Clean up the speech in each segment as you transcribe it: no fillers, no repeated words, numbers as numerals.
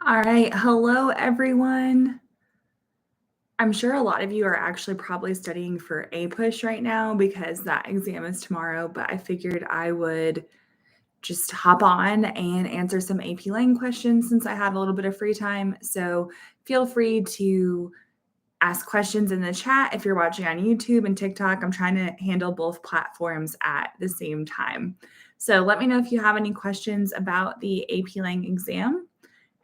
All right. Hello, everyone. I'm sure a lot of you are actually probably studying for APUSH right now because that exam is tomorrow, but I figured I would just hop on and answer some AP Lang questions since I have a little bit of free time. So feel free to ask questions in the chat if you're watching on YouTube and TikTok. I'm trying to handle both platforms at the same time. So let me know if you have any questions about the AP Lang exam,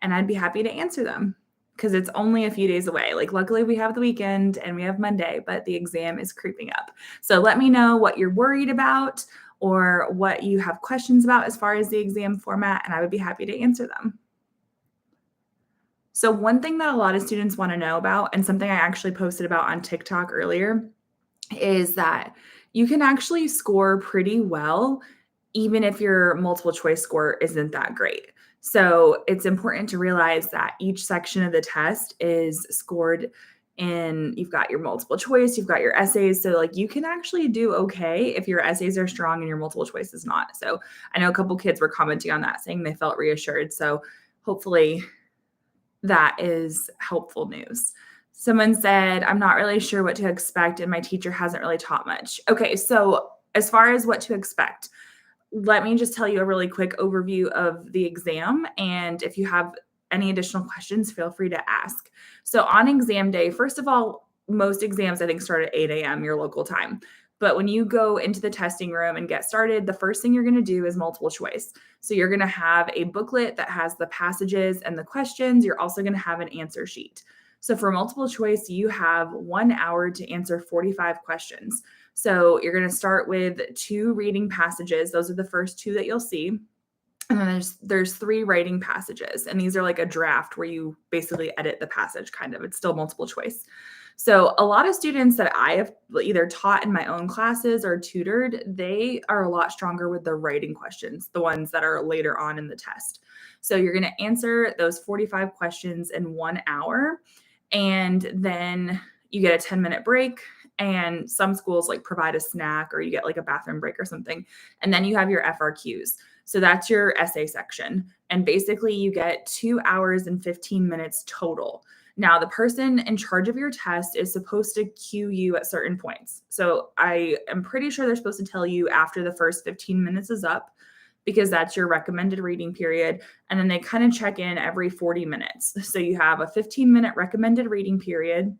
and I'd be happy to answer them because it's only a few days away. Like, luckily, we have the weekend and we have Monday, but the exam is creeping up. So let me know what you're worried about or what you have questions about as far as the exam format, and I would be happy to answer them. So one thing that a lot of students want to know about, and something I actually posted about on TikTok earlier, is that you can actually score pretty well even if your multiple choice score isn't that great. So it's important to realize that each section of the test is scored in, you've got your multiple choice, you've got your essays. So like you can actually do okay if your essays are strong and your multiple choice is not. So I know a couple kids were commenting on that saying they felt reassured. So hopefully that is helpful news. Someone said, I'm not really sure what to expect, and my teacher hasn't really taught much. Okay, so as far as what to expect, let me just tell you a really quick overview of the exam. And if you have any additional questions, feel free to ask. So on exam day, first of all, most exams I think start at 8 a.m. your local time. But when you go into the testing room and get started, the first thing you're going to do is multiple choice. So you're going to have a booklet that has the passages and the questions. You're also going to have an answer sheet. So for multiple choice, you have 1 hour to answer 45 questions. So you're going to start with 2 reading passages. Those are the first 2 that you'll see. And then there's 3 writing passages. And these are like a draft where you basically edit the passage kind of. It's still multiple choice. So a lot of students that I have either taught in my own classes or tutored, they are a lot stronger with the writing questions, the ones that are later on in the test. So you're going to answer those 45 questions in 1 hour, and then you get a 10-minute break. And some schools like provide a snack, or you get like a bathroom break or something. And then you have your FRQs. So that's your essay section. And basically you get 2 hours and 15 minutes total. Now, the person in charge of your test is supposed to cue you at certain points. So I am pretty sure they're supposed to tell you after the first 15 minutes is up, because that's your recommended reading period. And then they kind of check in every 40 minutes. So you have a 15-minute recommended reading period,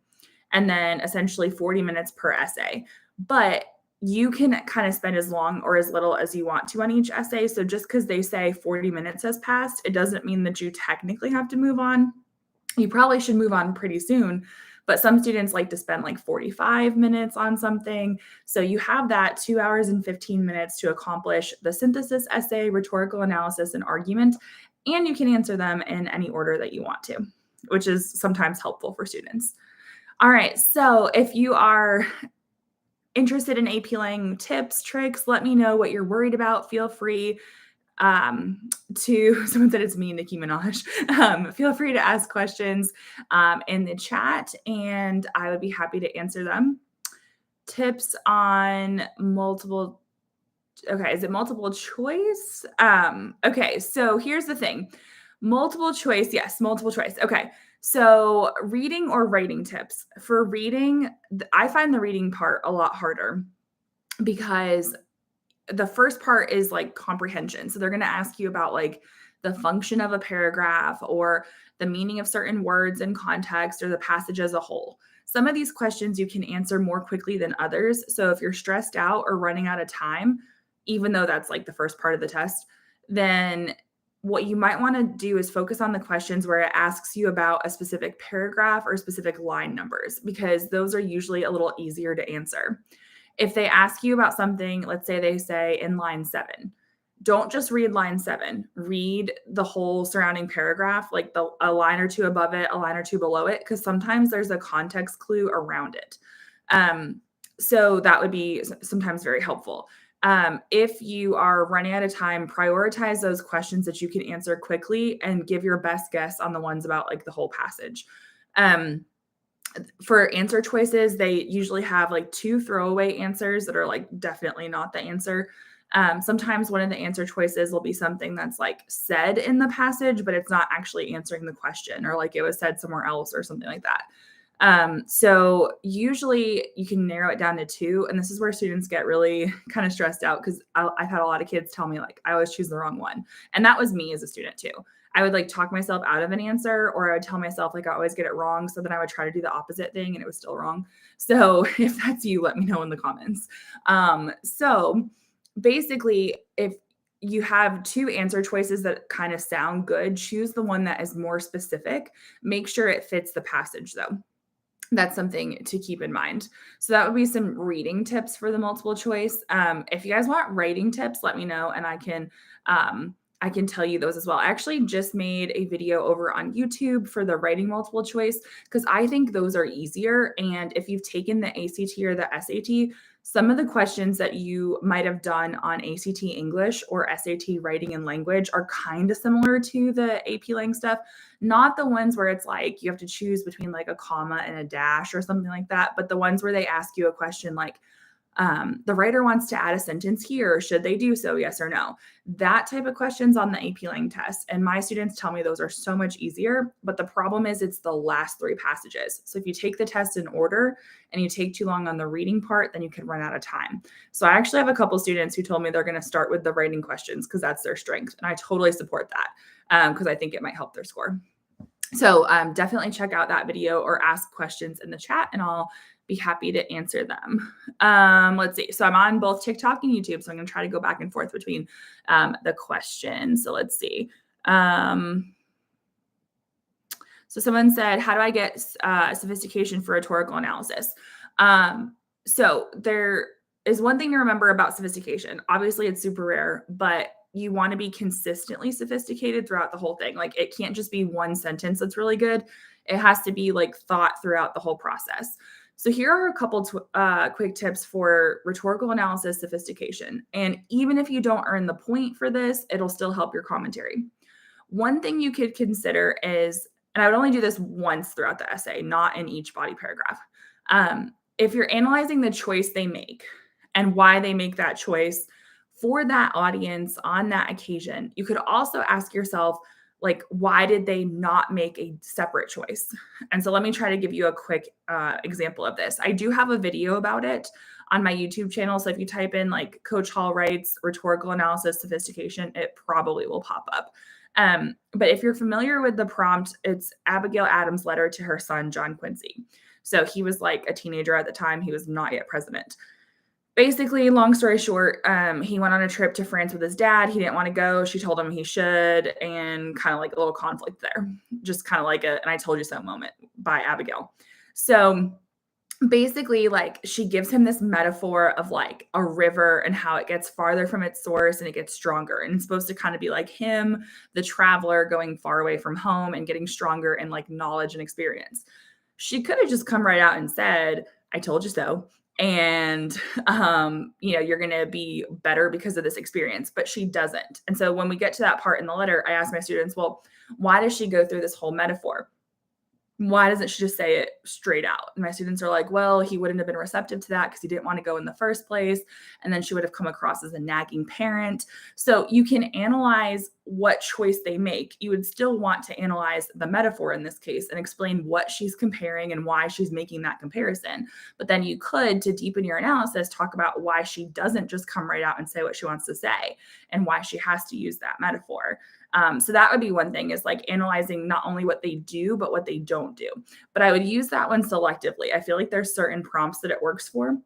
and then essentially 40 minutes per essay. But you can kind of spend as long or as little as you want to on each essay. So just because they say 40 minutes has passed, it doesn't mean that you technically have to move on. You probably should move on pretty soon, but some students like to spend like 45 minutes on something. So you have that 2 hours and 15 minutes to accomplish the synthesis essay, rhetorical analysis, and argument. And you can answer them in any order that you want to, which is sometimes helpful for students. All right, so if you are interested in AP Lang tips, tricks, let me know what you're worried about. Feel free to, someone said it's me, Nicki Minaj. Feel free to ask questions in the chat, and I would be happy to answer them. Tips on multiple, okay, is it multiple choice? Okay, so here's the thing. Multiple choice, yes, multiple choice. Okay, so reading or writing tips. For reading, I find the reading part a lot harder because the first part is like comprehension. So they're going to ask you about like the function of a paragraph or the meaning of certain words in context or the passage as a whole. Some of these questions you can answer more quickly than others. So if you're stressed out or running out of time, even though that's like the first part of the test, then what you might want to do is focus on the questions where it asks you about a specific paragraph or specific line numbers, because those are usually a little easier to answer. If they ask you about something, let's say they say in line 7, don't just read line 7. Read the whole surrounding paragraph, like a line or 2 above it, a line or 2 below it, because sometimes there's a context clue around it. So that would be sometimes very helpful. If you are running out of time, prioritize those questions that you can answer quickly and give your best guess on the ones about like the whole passage. Um, for answer choices, they usually have like 2 throwaway answers that are like definitely not the answer. Sometimes one of the answer choices will be something that's like said in the passage, but it's not actually answering the question, or like it was said somewhere else or something like that. So usually you can narrow it down to 2, and this is where students get really kind of stressed out because I've had a lot of kids tell me like I always choose the wrong one, and that was me as a student too. I would like talk myself out of an answer, or I would tell myself like I always get it wrong, so then I would try to do the opposite thing and it was still wrong. So if that's you, let me know in the comments. So basically, if you have 2 answer choices that kind of sound good, choose the one that is more specific. Make sure it fits the passage though. That's something to keep in mind. So that would be some reading tips for the multiple choice. If you guys want writing tips, let me know and I can tell you those as well. I actually just made a video over on YouTube for the writing multiple choice because I think those are easier. And if you've taken the ACT or the SAT, some of the questions that you might have done on ACT English or SAT writing and language are kind of similar to the AP Lang stuff. Not the ones where it's like you have to choose between like a comma and a dash or something like that, but the ones where they ask you a question like, the writer wants to add a sentence here. Should they do so? Yes or no? That type of questions on the AP Lang test. And my students tell me those are so much easier. But the problem is it's the last 3 passages. So if you take the test in order and you take too long on the reading part, then you can run out of time. So I actually have a couple students who told me they're going to start with the writing questions because that's their strength. And I totally support that because I think it might help their score. So definitely check out that video or ask questions in the chat and I'll be happy to answer them. Let's see. So I'm on both TikTok and YouTube. So I'm going to try to go back and forth between the questions. So let's see. So someone said, how do I get sophistication for rhetorical analysis? So there is one thing to remember about sophistication. Obviously, it's super rare, but you want to be consistently sophisticated throughout the whole thing. Like it can't just be one sentence that's really good. It has to be like thought throughout the whole process. So here are a couple quick tips for rhetorical analysis sophistication. And even if you don't earn the point for this, it'll still help your commentary. One thing you could consider is, and I would only do this once throughout the essay, not in each body paragraph. If you're analyzing the choice they make and why they make that choice for that audience on that occasion, you could also ask yourself, like, why did they not make a separate choice? And so let me try to give you a quick example of this. I do have a video about it on my YouTube channel. So if you type in like Coach Hall writes rhetorical analysis sophistication, it probably will pop up. But if you're familiar with the prompt, it's Abigail Adams' letter to her son, John Quincy. So he was like a teenager at the time. He was not yet president. Basically, long story short, he went on a trip to France with his dad. He didn't want to go. She told him he should, and kind of like a little conflict there. Just kind of like an I told you so moment by Abigail. So basically, like she gives him this metaphor of like a river and how it gets farther from its source and it gets stronger. And it's supposed to kind of be like him, the traveler going far away from home and getting stronger in like knowledge and experience. She could have just come right out and said, I told you so. And, you're going to be better because of this experience, but she doesn't. And so when we get to that part in the letter, I ask my students, well, why does she go through this whole metaphor? Why doesn't she just say it straight out? And my students are like, well, he wouldn't have been receptive to that because he didn't want to go in the first place. And then she would have come across as a nagging parent. So you can analyze what choice they make. You would still want to analyze the metaphor in this case and explain what she's comparing and why she's making that comparison. But then you could, to deepen your analysis, talk about why she doesn't just come right out and say what she wants to say and why she has to use that metaphor. So that would be one thing, is like analyzing not only what they do, but what they don't do. But I would use that one selectively. I feel like there's certain prompts that it works for.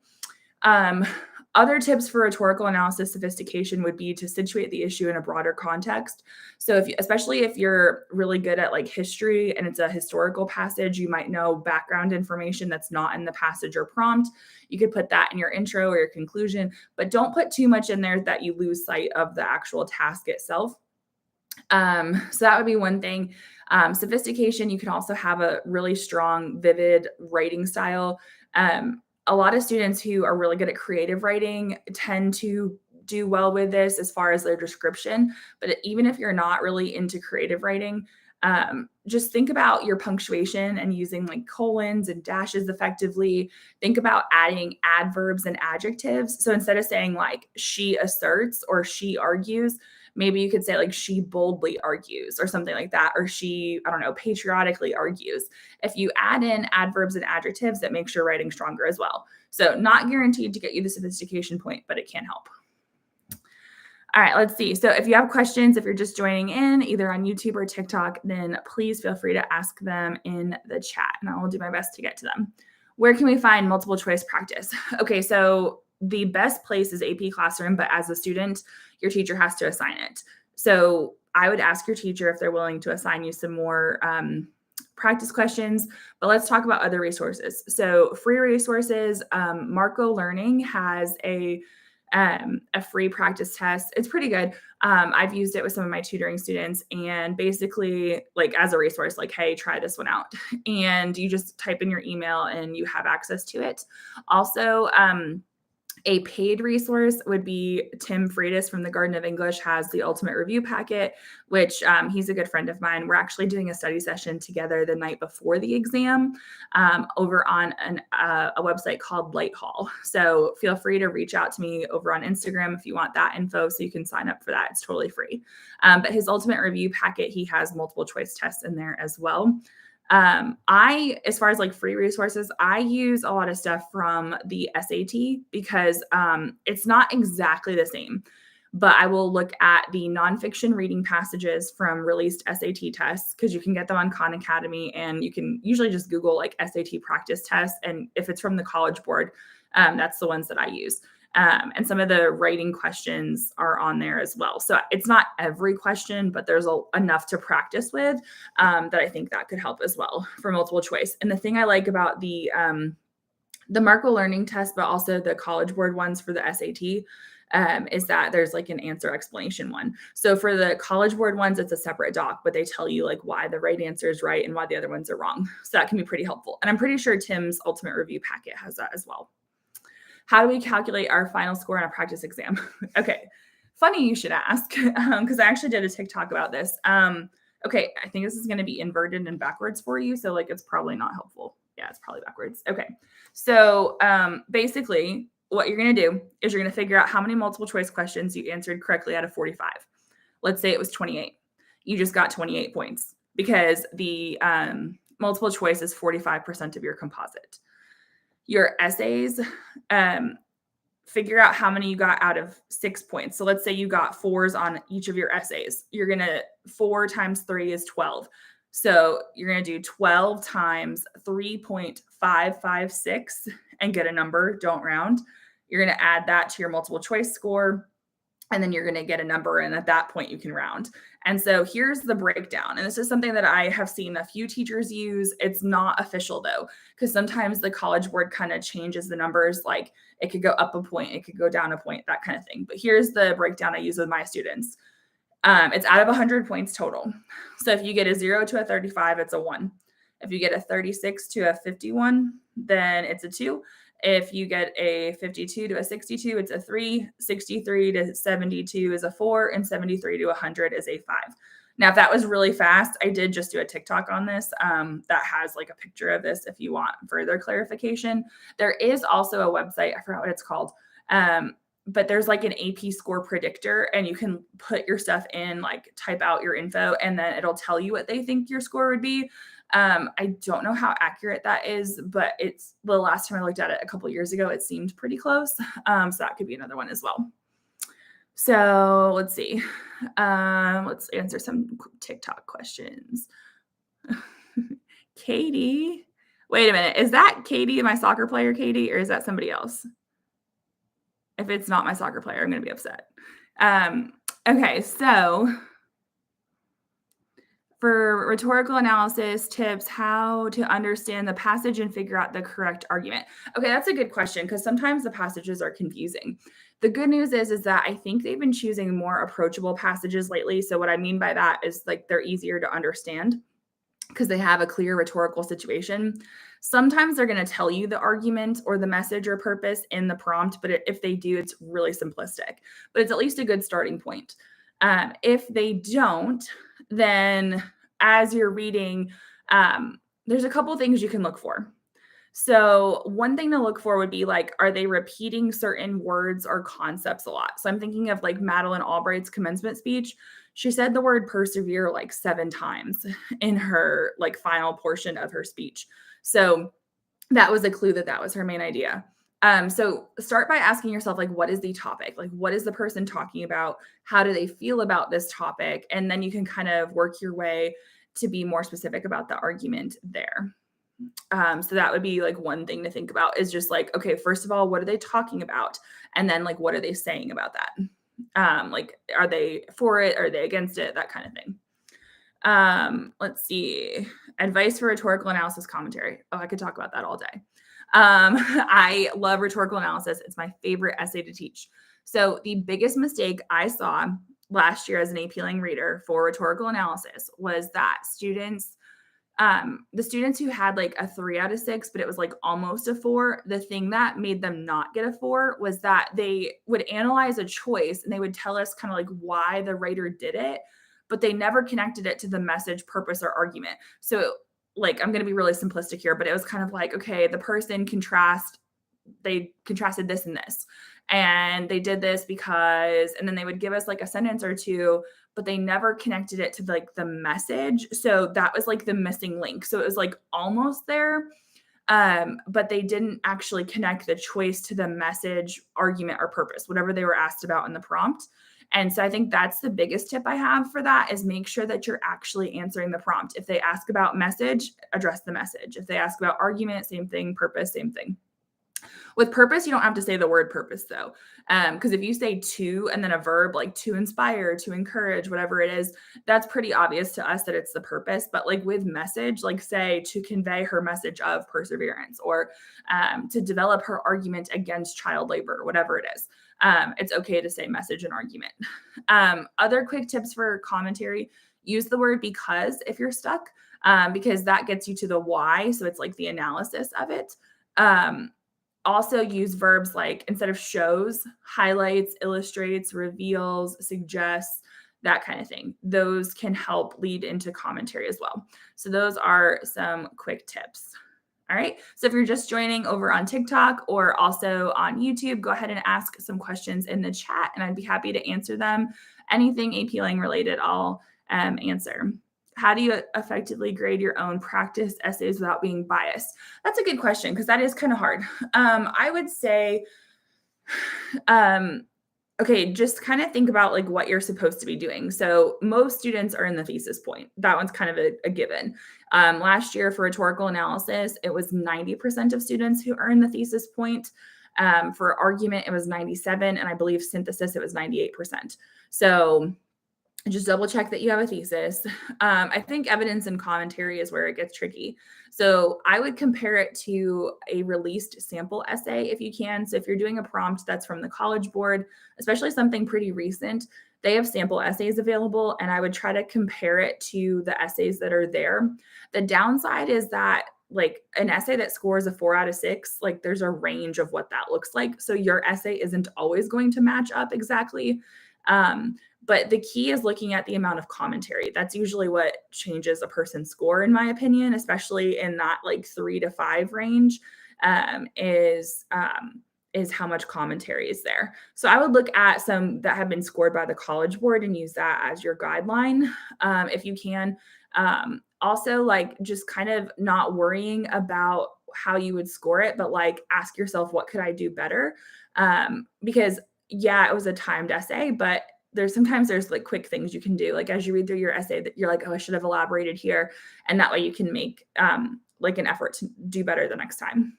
Other tips for rhetorical analysis sophistication would be to situate the issue in a broader context. So especially if you're really good at like history and it's a historical passage, you might know background information that's not in the passage or prompt. You could put that in your intro or your conclusion, but don't put too much in there that you lose sight of the actual task itself. So that would be one thing. Sophistication, you can also have a really strong, vivid writing style. A lot of students who are really good at creative writing tend to do well with this as far as their description. But even if you're not really into creative writing, just think about your punctuation and using like colons and dashes effectively. Think about adding adverbs and adjectives. So instead of saying like she asserts or she argues, maybe you could say like she boldly argues or something like that, or she, I don't know, patriotically argues. If you add in adverbs and adjectives, that makes your writing stronger as well. So not guaranteed to get you the sophistication point, but it can help. All right, let's see. So if you have questions, if you're just joining in either on YouTube or TikTok, then please feel free to ask them in the chat and I will do my best to get to them. Where can we find multiple choice practice? Okay, so the best place is AP Classroom, but as a student, your teacher has to assign it. So I would ask your teacher if they're willing to assign you some more practice questions, but let's talk about other resources. So free resources, Marco Learning has a free practice test. It's pretty good. I've used it with some of my tutoring students and basically like as a resource, like, hey, try this one out. And you just type in your email and you have access to it. Also, a paid resource would be Tim Freitas from the Garden of English has the Ultimate Review Packet, which he's a good friend of mine. We're actually doing a study session together the night before the exam over on a website called Light Hall. So feel free to reach out to me over on Instagram if you want that info so you can sign up for that. It's totally free. But his Ultimate Review Packet, he has multiple choice tests in there as well. As far as like free resources, I use a lot of stuff from the SAT because it's not exactly the same, but I will look at the nonfiction reading passages from released SAT tests because you can get them on Khan Academy and you can usually just Google like SAT practice tests. And if it's from the College Board, that's the ones that I use. And some of the writing questions are on there as well. So it's not every question, but there's enough to practice with that I think that could help as well for multiple choice. And the thing I like about the Marco Learning test, but also the College Board ones for the SAT, is that there's like an answer explanation one. So for the College Board ones, it's a separate doc, but they tell you like why the right answer is right and why the other ones are wrong. So that can be pretty helpful. And I'm pretty sure Tim's Ultimate Review Packet has that as well. How do we calculate our final score on a practice exam? Okay, funny you should ask, because I actually did a TikTok about this. Okay, I think this is going to be inverted and backwards for you, so like it's probably not helpful. Yeah, it's probably backwards. Okay, so basically what you're going to do is you're going to figure out how many multiple choice questions you answered correctly out of 45. Let's say it was 28. You just got 28 points because the multiple choice is 45% of your composite. Your essays, figure out how many you got out of 6 points. So let's say you got 4s on each of your essays. You're going to 4 times 3 is 12. So you're going to do 12 times 3.556 and get a number. Don't round. You're going to add that to your multiple choice score. And then you're going to get a number. And at that point, you can round. And so here's the breakdown. And this is something that I have seen a few teachers use. It's not official though, because sometimes the College Board kind of changes the numbers. Like it could go up a point, it could go down a point, that kind of thing. But here's the breakdown I use with my students. It's out of 100 points total. So if you get a 0 to a 35, it's a 1. If you get a 36 to a 51, then it's a 2. If you get a 52 to a 62, it's a 3. 63 to 72 is a 4. And 73 to 100 is a 5. Now, if that was really fast, I did just do a TikTok on this that has like a picture of this if you want further clarification. There is also a website, I forgot what it's called, but there's like an AP score predictor and you can put your stuff in, like type out your info and then it'll tell you what they think your score would be. I don't know how accurate that is, but it's the last time I looked at it a couple of years ago, it seemed pretty close. So that could be another one as well. So let's see. Let's answer some TikTok questions. Katie, wait a minute. Is that Katie, my soccer player, Katie, or is that somebody else? If it's not my soccer player, I'm going to be upset. Okay, so for rhetorical analysis tips, how to understand the passage and figure out the correct argument. Okay, that's a good question because sometimes the passages are confusing. The good news is that I think they've been choosing more approachable passages lately. So what I mean by that is like they're easier to understand. because they have a clear rhetorical situation. Sometimes they're going to tell you the argument or the message or purpose in the prompt, but if they do, it's really simplistic. But it's at least a good starting point. If they don't, then as you're reading, there's a couple things you can look for. So, one thing to look for would be like, are they repeating certain words or concepts a lot? So, I'm thinking of like Madeleine Albright's commencement speech. She said the word persevere like 7 times in her like final portion of her speech. So, that was a clue that that was her main idea. So start by asking yourself, like, what is the topic? Like, what is the person talking about? How do they feel about this topic? And then you can kind of work your way to be more specific about the argument there. So that would be like one thing to think about is just like, okay, first of all, what are they talking about? And then like, what are they saying about that? Like, are they for it? Are they against it? That kind of thing. Let's see. Advice for rhetorical analysis commentary. Oh, I could talk about that all day. I love rhetorical analysis. It's my favorite essay to teach. So the biggest mistake I saw last year as an AP Lang reader for rhetorical analysis was that the students who had like a 3 out of 6, but it was like almost a 4, the thing that made them not get a 4 was that they would analyze a choice and they would tell us kind of like why the writer did it, but they never connected it to the message, purpose, or argument. So, like, I'm going to be really simplistic here, but it was kind of like, okay, the person they contrasted this and this. And they did this because, and then they would give us like a sentence or two, but they never connected it to like the message. So that was like the missing link. So it was like almost there, but they didn't actually connect the choice to the message, argument, or purpose, whatever they were asked about in the prompt. And so I think that's the biggest tip I have for that is make sure that you're actually answering the prompt. If they ask about message, address the message. If they ask about argument, same thing. Purpose, same thing. With purpose, you don't have to say the word purpose though. Because if you say to and then a verb like to inspire, to encourage, whatever it is, that's pretty obvious to us that it's the purpose. But like with message, like say to convey her message of perseverance or to develop her argument against child labor, whatever it is. It's okay to say message and argument. Other quick tips for commentary, use the word because if you're stuck, because that gets you to the why. So it's like the analysis of it. Also use verbs like instead of shows, highlights, illustrates, reveals, suggests, that kind of thing. Those can help lead into commentary as well. So those are some quick tips. All right. So if you're just joining over on TikTok or also on YouTube, go ahead and ask some questions in the chat and I'd be happy to answer them. Anything AP Lang related, I'll answer. How do you effectively grade your own practice essays without being biased? That's a good question because that is kind of hard. I would say, okay, just kind of think about like what you're supposed to be doing. So most students are in the thesis point. That one's kind of a given. Last year for rhetorical analysis, it was 90% of students who earned the thesis point. For argument, it was 97, and I believe synthesis, it was 98%. So just double check that you have a thesis. I think evidence and commentary is where it gets tricky. So I would compare it to a released sample essay if you can. So if you're doing a prompt that's from the College Board, especially something pretty recent, they have sample essays available, and I would try to compare it to the essays that are there. The downside is that like an essay that scores a 4 out of 6, like there's a range of what that looks like. So your essay isn't always going to match up exactly. But the key is looking at the amount of commentary. That's usually what changes a person's score, in my opinion, especially in that like 3 to 5 range, is how much commentary is there. So I would look at some that have been scored by the College Board and use that as your guideline, if you can. Also, like just kind of not worrying about how you would score it, but like ask yourself, what could I do better? Because yeah, it was a timed essay, but there's like quick things you can do. Like as you read through your essay that you're like, oh, I should have elaborated here. And that way you can make like an effort to do better the next time.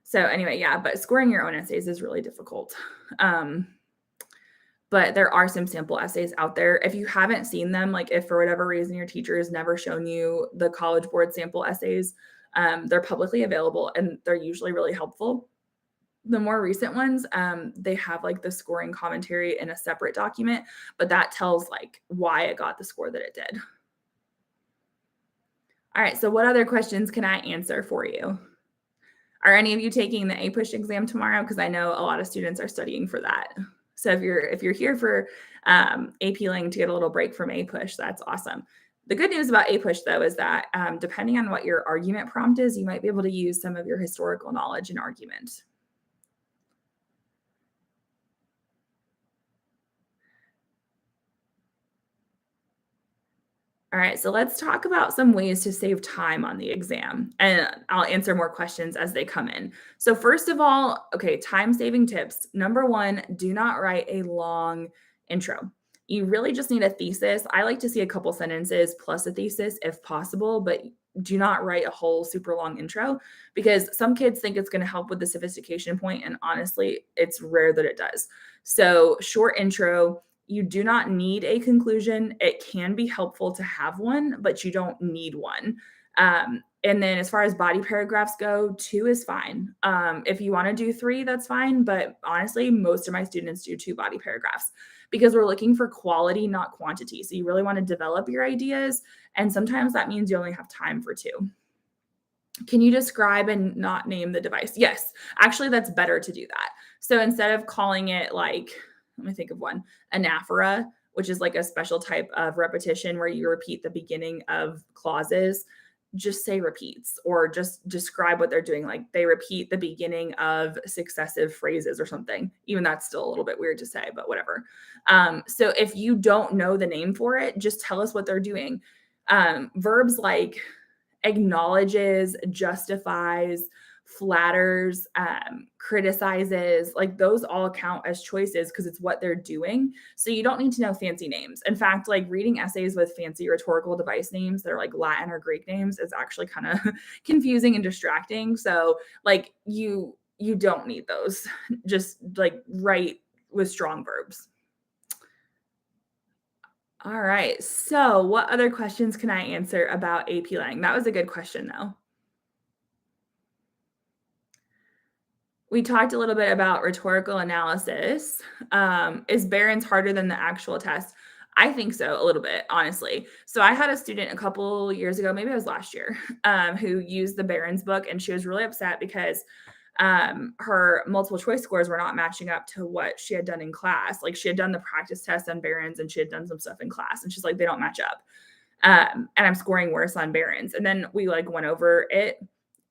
So anyway, yeah, but scoring your own essays is really difficult. But there are some sample essays out there. If you haven't seen them, like if for whatever reason your teacher has never shown you the College Board sample essays, they're publicly available and they're usually really helpful. The more recent ones, they have like the scoring commentary in a separate document, but that tells like why it got the score that it did. All right, so what other questions can I answer for you? Are any of you taking the APUSH exam tomorrow? Because I know a lot of students are studying for that. So if you're here for AP-ing to get a little break from APUSH, that's awesome. The good news about APUSH though is that depending on what your argument prompt is, you might be able to use some of your historical knowledge in argument. All right, so let's talk about some ways to save time on the exam, and I'll answer more questions as they come in. So, first of all, okay, time saving tips. Number one, do not write a long intro. You really just need a thesis. I like to see a couple sentences plus a thesis if possible, but do not write a whole super long intro because some kids think it's going to help with the sophistication point, and honestly, it's rare that it does. So, short intro, you do not need a conclusion. It can be helpful to have one, but you don't need one. And then as far as body paragraphs go, two is fine. If you want to do three, that's fine. But honestly, most of my students do two body paragraphs because we're looking for quality, not quantity. So you really want to develop your ideas. And sometimes that means you only have time for two. Can you describe and not name the device? Yes, actually, that's better to do that. So instead of calling it like, let me think of one, anaphora, which is like a special type of repetition where you repeat the beginning of clauses, just say repeats or just describe what they're doing. Like they repeat the beginning of successive phrases or something. Even that's still a little bit weird to say, but whatever. So if you don't know the name for it, just tell us what they're doing. Verbs like acknowledges, justifies, flatters, criticizes, like those all count as choices because it's what they're doing. So you don't need to know fancy names. In fact, like reading essays with fancy rhetorical device names that are like Latin or Greek names is actually kind of confusing and distracting. So like you don't need those. Just like write with strong verbs. All right. So, what other questions can I answer about AP Lang? That was a good question, though. We talked a little bit about rhetorical analysis. Is Barron's harder than the actual test? I think so, a little bit, honestly. So, I had a student a couple years ago, maybe it was last year, who used the Barron's book, and she was really upset because her multiple choice scores were not matching up to what she had done in class. Like she had done the practice test on Barron's and she had done some stuff in class, and she's like, they don't match up. And I'm scoring worse on Barron's. And then we like went over it,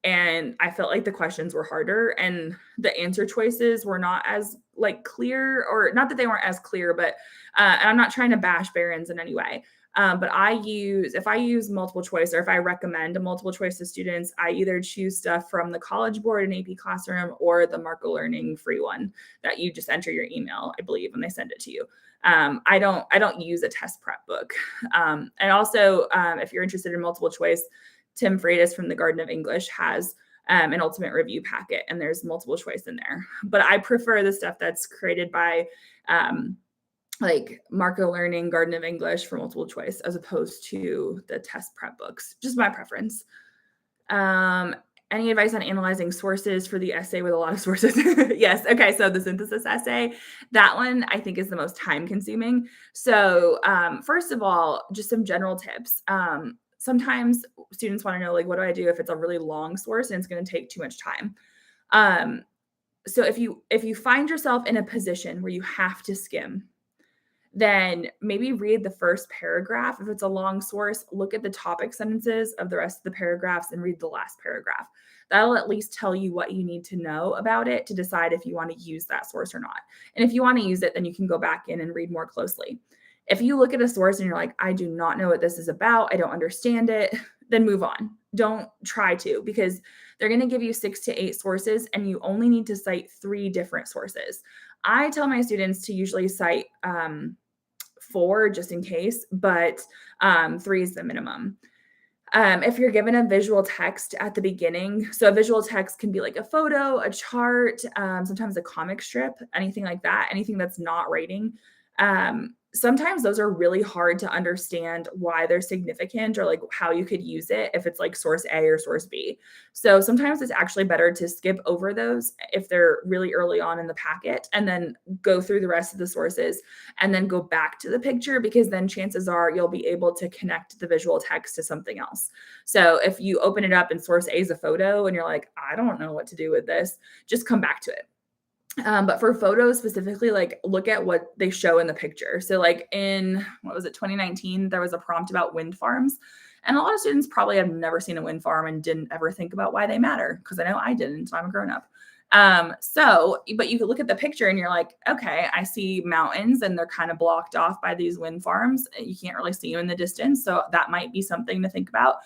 and I felt like the questions were harder and the answer choices were not as like clear, or not that they weren't as clear, but and I'm not trying to bash Barron's in any way. But if I use multiple choice, or if I recommend a multiple choice to students, I either choose stuff from the College Board and AP Classroom or the Marco Learning free one that you just enter your email, I believe, and they send it to you. I don't use a test prep book. And also, if you're interested in multiple choice, Tim Freitas from the Garden of English has an ultimate review packet, and there's multiple choice in there. But I prefer the stuff that's created by like Marco Learning, Garden of English for multiple choice, as opposed to the test prep books. Just my preference. Um, any advice on analyzing sources for the essay with a lot of sources? Yes. Okay. So the synthesis essay, that one I think is the most time consuming. So first of all, just some general tips. Sometimes students want to know, like, what do I do if it's a really long source and it's going to take too much time? Um, so if you find yourself in a position where you have to skim, then maybe read the first paragraph. If it's a long source, look at the topic sentences of the rest of the paragraphs and read the last paragraph. That'll at least tell you what you need to know about it to decide if you want to use that source or not. And if you want to use it, then you can go back in and read more closely. If you look at a source and you're like, I do not know what this is about, I don't understand it, then move on. Don't try to, because they're going to give you 6 to 8 sources and you only need to cite 3 different sources. I tell my students to usually cite 4 just in case, but 3 is the minimum. If you're given a visual text at the beginning, so a visual text can be like a photo, a chart, sometimes a comic strip, anything like that, anything that's not writing. sometimes those are really hard to understand why they're significant or like how you could use it if it's like source A or source B. So sometimes it's actually better to skip over those if they're really early on in the packet and then go through the rest of the sources and then go back to the picture, because then chances are you'll be able to connect the visual text to something else. So if you open it up and source A is a photo and you're like, I don't know what to do with this, just come back to it. But for photos specifically, like look at what they show in the picture. So like in, what was it, 2019, there was a prompt about wind farms. And a lot of students probably have never seen a wind farm and didn't ever think about why they matter, because I know I didn't, so I'm a grown up. But you could look at the picture and you're like, okay, I see mountains and they're kind of blocked off by these wind farms. You can't really see them in the distance. So that might be something to think about.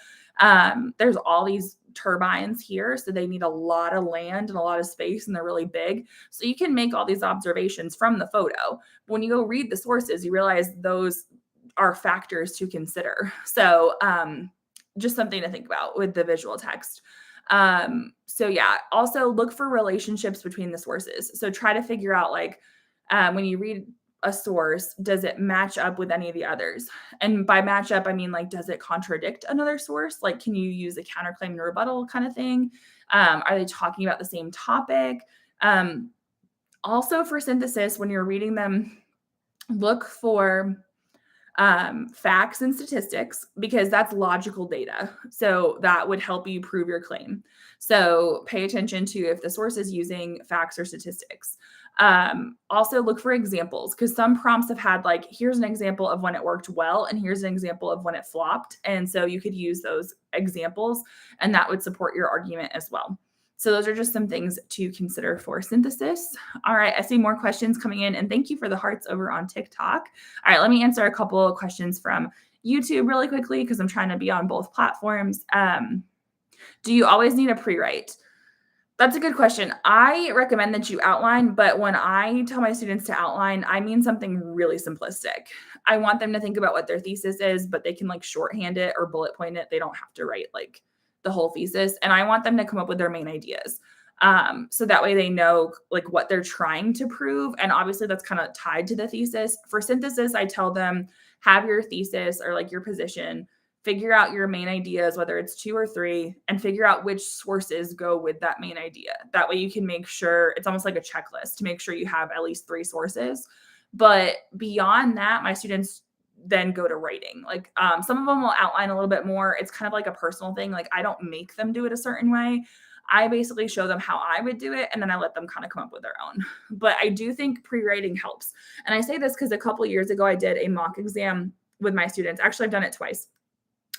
There's all these turbines here, so they need a lot of land and a lot of space, and they're really big. So you can make all these observations from the photo. When you go read the sources, you realize those are factors to consider. So just something to think about with the visual text. So yeah, also look for relationships between the sources. So try to figure out like when you read a source, does it match up with any of the others? And by match up, I mean like, does it contradict another source? Like, can you use a counterclaim and rebuttal kind of thing? Are they talking about the same topic? Also for synthesis, when you're reading them, look for facts and statistics, because that's logical data. So that would help you prove your claim. So pay attention to if the source is using facts or statistics. Also look for examples, because some prompts have had like, here's an example of when it worked well, and here's an example of when it flopped. And so you could use those examples and that would support your argument as well. So those are just some things to consider for synthesis. All right, I see more questions coming in, and thank you for the hearts over on TikTok. All right, let me answer a couple of questions from YouTube really quickly, because I'm trying to be on both platforms. Do you always need a pre-write? That's a good question. I recommend that you outline, but when I tell my students to outline, I mean something really simplistic. I want them to think about what their thesis is, but they can like shorthand it or bullet point it. They don't have to write like the whole thesis. And I want them to come up with their main ideas. So that way they know like what they're trying to prove. And obviously that's kind of tied to the thesis. For synthesis, I tell them, have your thesis or like your position, figure out your main ideas, whether it's 2 or 3, and figure out which sources go with that main idea. That way you can make sure it's almost like a checklist to make sure you have at least 3 sources. But beyond that, my students then go to writing. Like some of them will outline a little bit more. It's kind of like a personal thing. Like I don't make them do it a certain way. I basically show them how I would do it, and then I let them kind of come up with their own. But I do think pre-writing helps. And I say this because a couple years ago, I did a mock exam with my students. Actually, I've done it twice.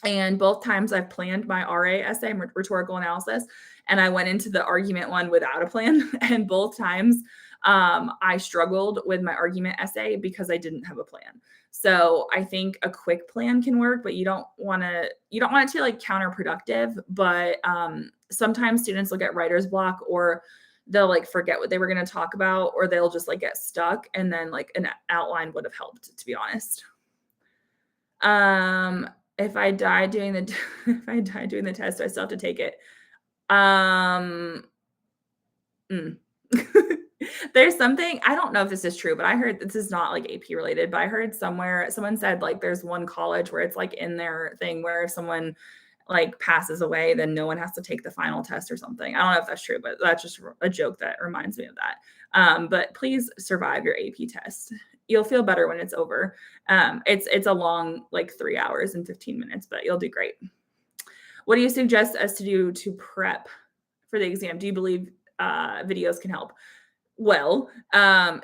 And both times I've planned my RA essay, rhetorical analysis, and I went into the argument one without a plan. And both times I struggled with my argument essay because I didn't have a plan. So I think a quick plan can work, but you don't want it to like counterproductive. But sometimes students will get writer's block, or they'll like forget what they were going to talk about, or they'll just like get stuck. And then like an outline would have helped, to be honest. If I die doing the test, do I still have to take it? There's something, I don't know if this is true, but I heard, this is not like AP related, but I heard somewhere someone said like there's one college where it's like in their thing where if someone like passes away, then no one has to take the final test or something. I don't know if that's true, but that's just a joke that reminds me of that. But please survive your AP test. You'll feel better when it's over. It's a long, like 3 hours and 15 minutes, but you'll do great. What do you suggest us to do to prep for the exam? Do you believe videos can help? Well,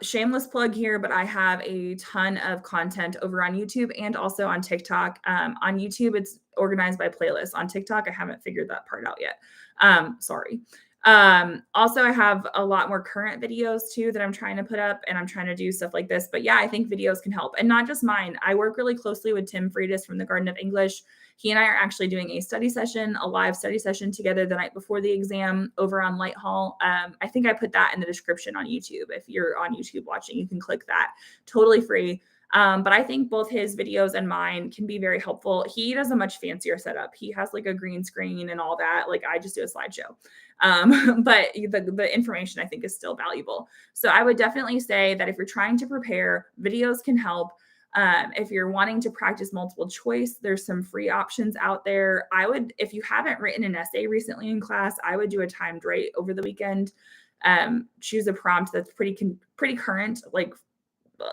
shameless plug here, but I have a ton of content over on YouTube and also on TikTok. On YouTube, it's organized by playlists. On TikTok, I haven't figured that part out yet. Sorry. Also, I have a lot more current videos too that I'm trying to put up, and I'm trying to do stuff like this. But yeah, I think videos can help, and not just mine. I work really closely with Tim Freitas from the Garden of English. He and I are actually doing a live study session together the night before the exam over on Light Hall. I think I put that in the description on YouTube. If you're on YouTube watching, you can click that. Totally free. But I think both his videos and mine can be very helpful. He does a much fancier setup. He has like a green screen and all that. Like I just do a slideshow. But the information I think is still valuable. So I would definitely say that if you're trying to prepare, videos can help. If you're wanting to practice multiple choice, there's some free options out there. If you haven't written an essay recently in class, I would do a timed write over the weekend. Choose a prompt that's pretty current, like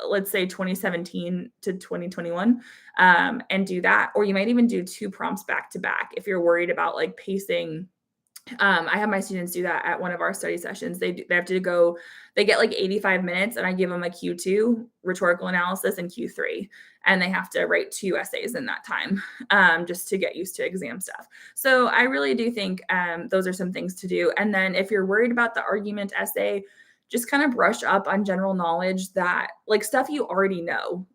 let's say 2017 to 2021, and do that. Or you might even do 2 prompts back to back if you're worried about like pacing. I have my students do that at one of our study sessions. They have to go, they get like 85 minutes, and I give them a Q2 rhetorical analysis and Q3, and they have to write 2 essays in that time, just to get used to exam stuff. So I really do think those are some things to do. And then if you're worried about the argument essay, just kind of brush up on general knowledge, that like stuff you already know.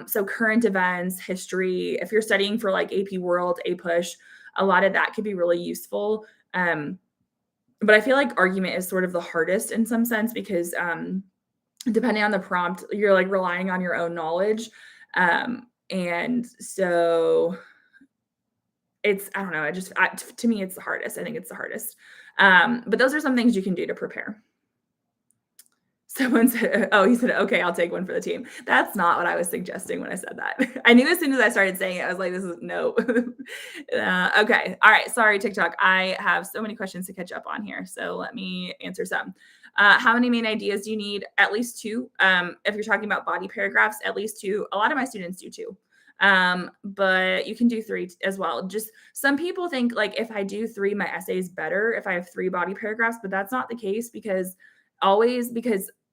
So current events, history, if you're studying for like AP World, APUSH, a lot of that could be really useful. But I feel like argument is sort of the hardest in some sense because depending on the prompt, you're like relying on your own knowledge. And so I don't know, to me, it's the hardest. I think it's the hardest. But those are some things you can do to prepare. Someone said, oh, he said, okay, I'll take one for the team. That's not what I was suggesting when I said that. I knew as soon as I started saying it, I was like, this is no. Okay. All right. Sorry, TikTok. I have so many questions to catch up on here. So let me answer some. How many main ideas do you need? At least 2. If you're talking about body paragraphs, at least 2. A lot of my students do 2. But you can do 3 as well. Just some people think like if I do 3, my essay is better if I have 3 body paragraphs, but that's not the case because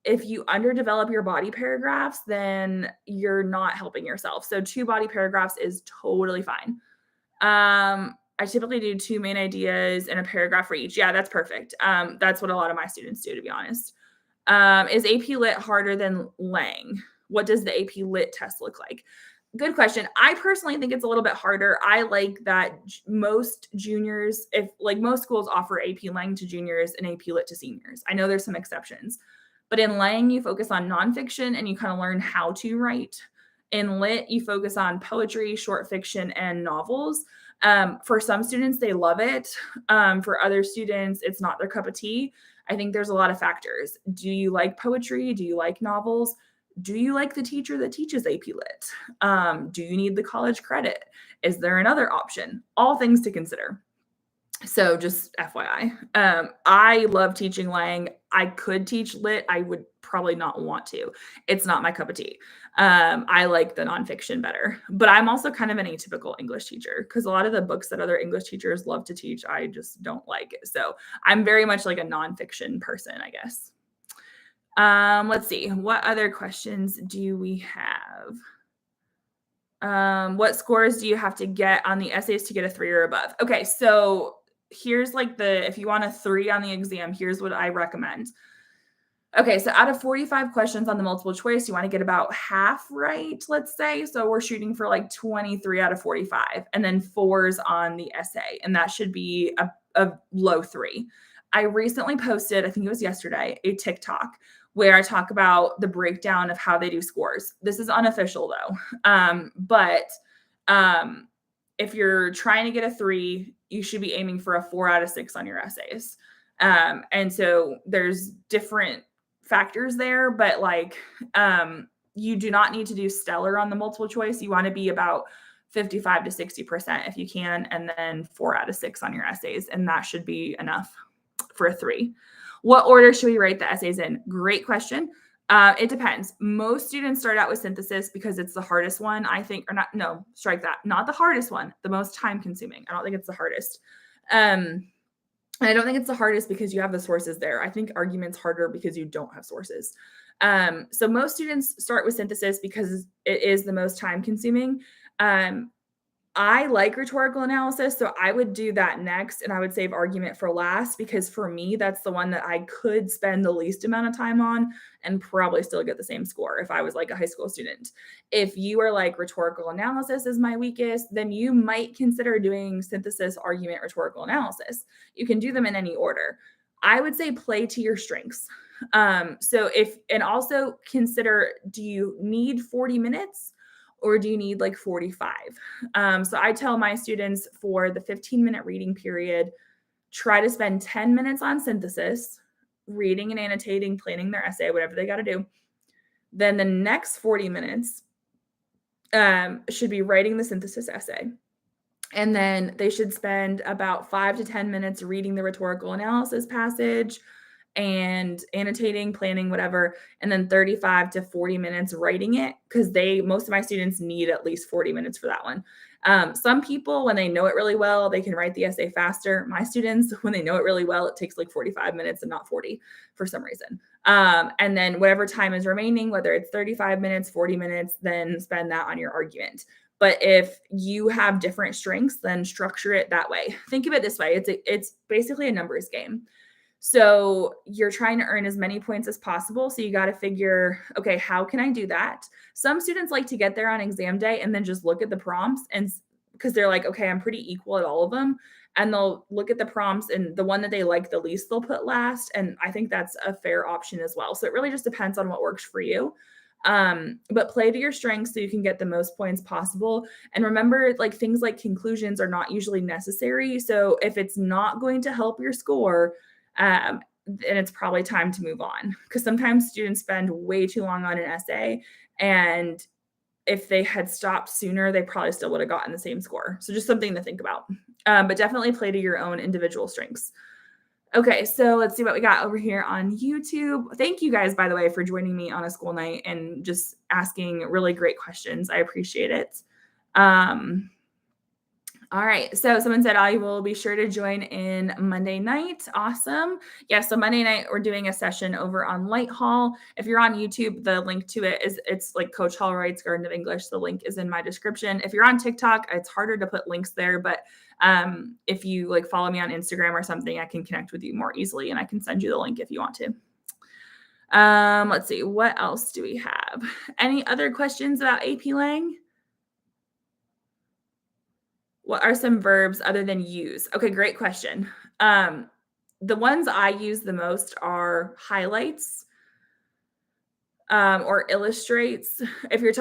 if you underdevelop your body paragraphs, then you're not helping yourself. So 2 body paragraphs is totally fine. I typically do 2 main ideas and a paragraph for each. Yeah, that's perfect. That's what a lot of my students do, to be honest. Is AP Lit harder than Lang? What does the AP Lit test look like? Good question. I personally think it's a little bit harder. I like that most juniors, if like most schools offer AP Lang to juniors and AP Lit to seniors. I know there's some exceptions, but in Lang, you focus on nonfiction and you kind of learn how to write. In Lit, you focus on poetry, short fiction, and novels. For some students, they love it. For other students, it's not their cup of tea. I think there's a lot of factors. Do you like poetry? Do you like novels? Do you like the teacher that teaches AP Lit? Do you need the college credit? Is there another option? All things to consider. So just FYI, I love teaching Lang. I could teach Lit. I would probably not want to. It's not my cup of tea. I like the nonfiction better, but I'm also kind of an atypical English teacher because a lot of the books that other English teachers love to teach, I just don't like it. So I'm very much like a nonfiction person, I guess. Let's see. What other questions do we have? What scores do you have to get on the essays to get a 3 or above? Okay, so here's like if you want a 3 on the exam, here's what I recommend. Okay, so out of 45 questions on the multiple choice, you want to get about half right, let's say. So we're shooting for like 23 out of 45, and then 4s on the essay, and that should be a low 3. I recently posted, I think it was yesterday, a TikTok where I talk about the breakdown of how they do scores. This is unofficial though. But if you're trying to get a 3, you should be aiming for a 4 out of 6 on your essays. And so there's different factors there, but like you do not need to do stellar on the multiple choice. You want to be about 55 to 60% if you can, and then 4 out of 6 on your essays. And that should be enough for a 3. What order should we write the essays in? Great question. It depends. Most students start out with synthesis because it's the hardest one, I think, or not. No, strike that. Not the hardest one, the most time consuming. I don't think it's the hardest. And I don't think it's the hardest because you have the sources there. I think argument's harder because you don't have sources. So most students start with synthesis because it is the most time consuming. I like rhetorical analysis, so I would do that next, and I would save argument for last because for me, that's the one that I could spend the least amount of time on and probably still get the same score if I was like a high school student. If you are like rhetorical analysis is my weakest, then you might consider doing synthesis, argument, rhetorical analysis. You can do them in any order. I would say play to your strengths. And also consider, do you need 40 minutes? Or do you need like 45? So I tell my students for the 15-minute reading period, try to spend 10 minutes on synthesis, reading and annotating, planning their essay, whatever they got to do. Then the next 40 minutes, should be writing the synthesis essay. And then they should spend about 5 to 10 minutes reading the rhetorical analysis passage and annotating, planning, whatever, and then 35 to 40 minutes writing it, because most of my students need at least 40 minutes for that one. Some people, when they know it really well, they can write the essay faster. My students, when they know it really well, it takes like 45 minutes and not 40 for some reason. And then whatever time is remaining, whether it's 35 minutes, 40 minutes, then spend that on your argument. But if you have different strengths, then structure it that way. Think of it this way. It's basically a numbers game. So you're trying to earn as many points as possible. So you got to figure, okay, how can I do that? Some students like to get there on exam day and then just look at the prompts, and because they're like, okay, I'm pretty equal at all of them. And they'll look at the prompts, and the one that they like the least, they'll put last. And I think that's a fair option as well. So it really just depends on what works for you. But play to your strengths so you can get the most points possible. And remember, like, things like conclusions are not usually necessary. So if it's not going to help your score, and it's probably time to move on, because sometimes students spend way too long on an essay, and if they had stopped sooner, they probably still would have gotten the same score. So just something to think about. But definitely play to your own individual strengths. Okay, so let's see what we got over here on YouTube. Thank you guys, by the way, for joining me on a school night and just asking really great questions. I appreciate it. All right. So someone said, I will be sure to join in Monday night. Awesome. Yeah. So Monday night, we're doing a session over on Light Hall. If you're on YouTube, the link to it it's like Coach Hall Writes Garden of English. The link is in my description. If you're on TikTok, it's harder to put links there, but if you like follow me on Instagram or something, I can connect with you more easily, and I can send you the link if you want to. Let's see. What else do we have? Any other questions about AP Lang? What are some verbs other than use? Okay, great question. The ones I use the most are highlights, or illustrates. If you're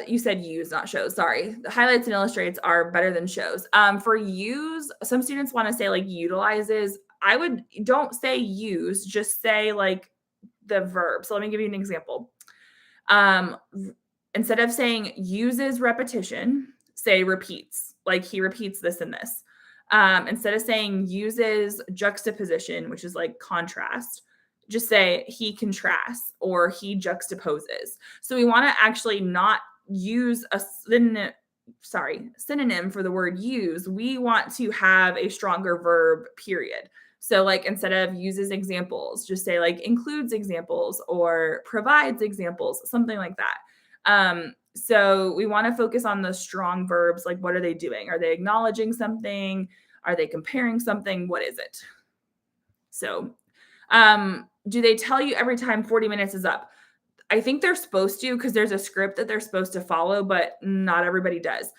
you said use, not shows. Sorry. The highlights and illustrates are better than shows. For use, some students want to say like utilizes. Don't say use, just say like the verb. So let me give you an example. Instead of saying uses repetition, say repeats, like he repeats this and this. Instead of saying uses juxtaposition, which is like contrast, just say he contrasts or he juxtaposes. So we want to actually not use a synonym for the word use. We want to have a stronger verb, period. So like instead of uses examples, just say like includes examples or provides examples, something like that. So we want to focus on the strong verbs. Like, what are they doing? Are they acknowledging something? Are they comparing something? What is it? So do they tell you every time 40 minutes is up? I think they're supposed to, because there's a script that they're supposed to follow, but not everybody does.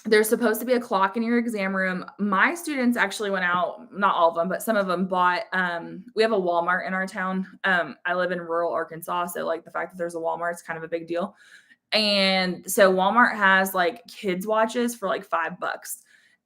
There's supposed to be a clock in your exam room. My students actually went out, not all of them, but some of them bought, we have a Walmart in our town. I live in rural Arkansas, so like the fact that there's a Walmart is kind of a big deal. And so Walmart has like kids watches for like $5.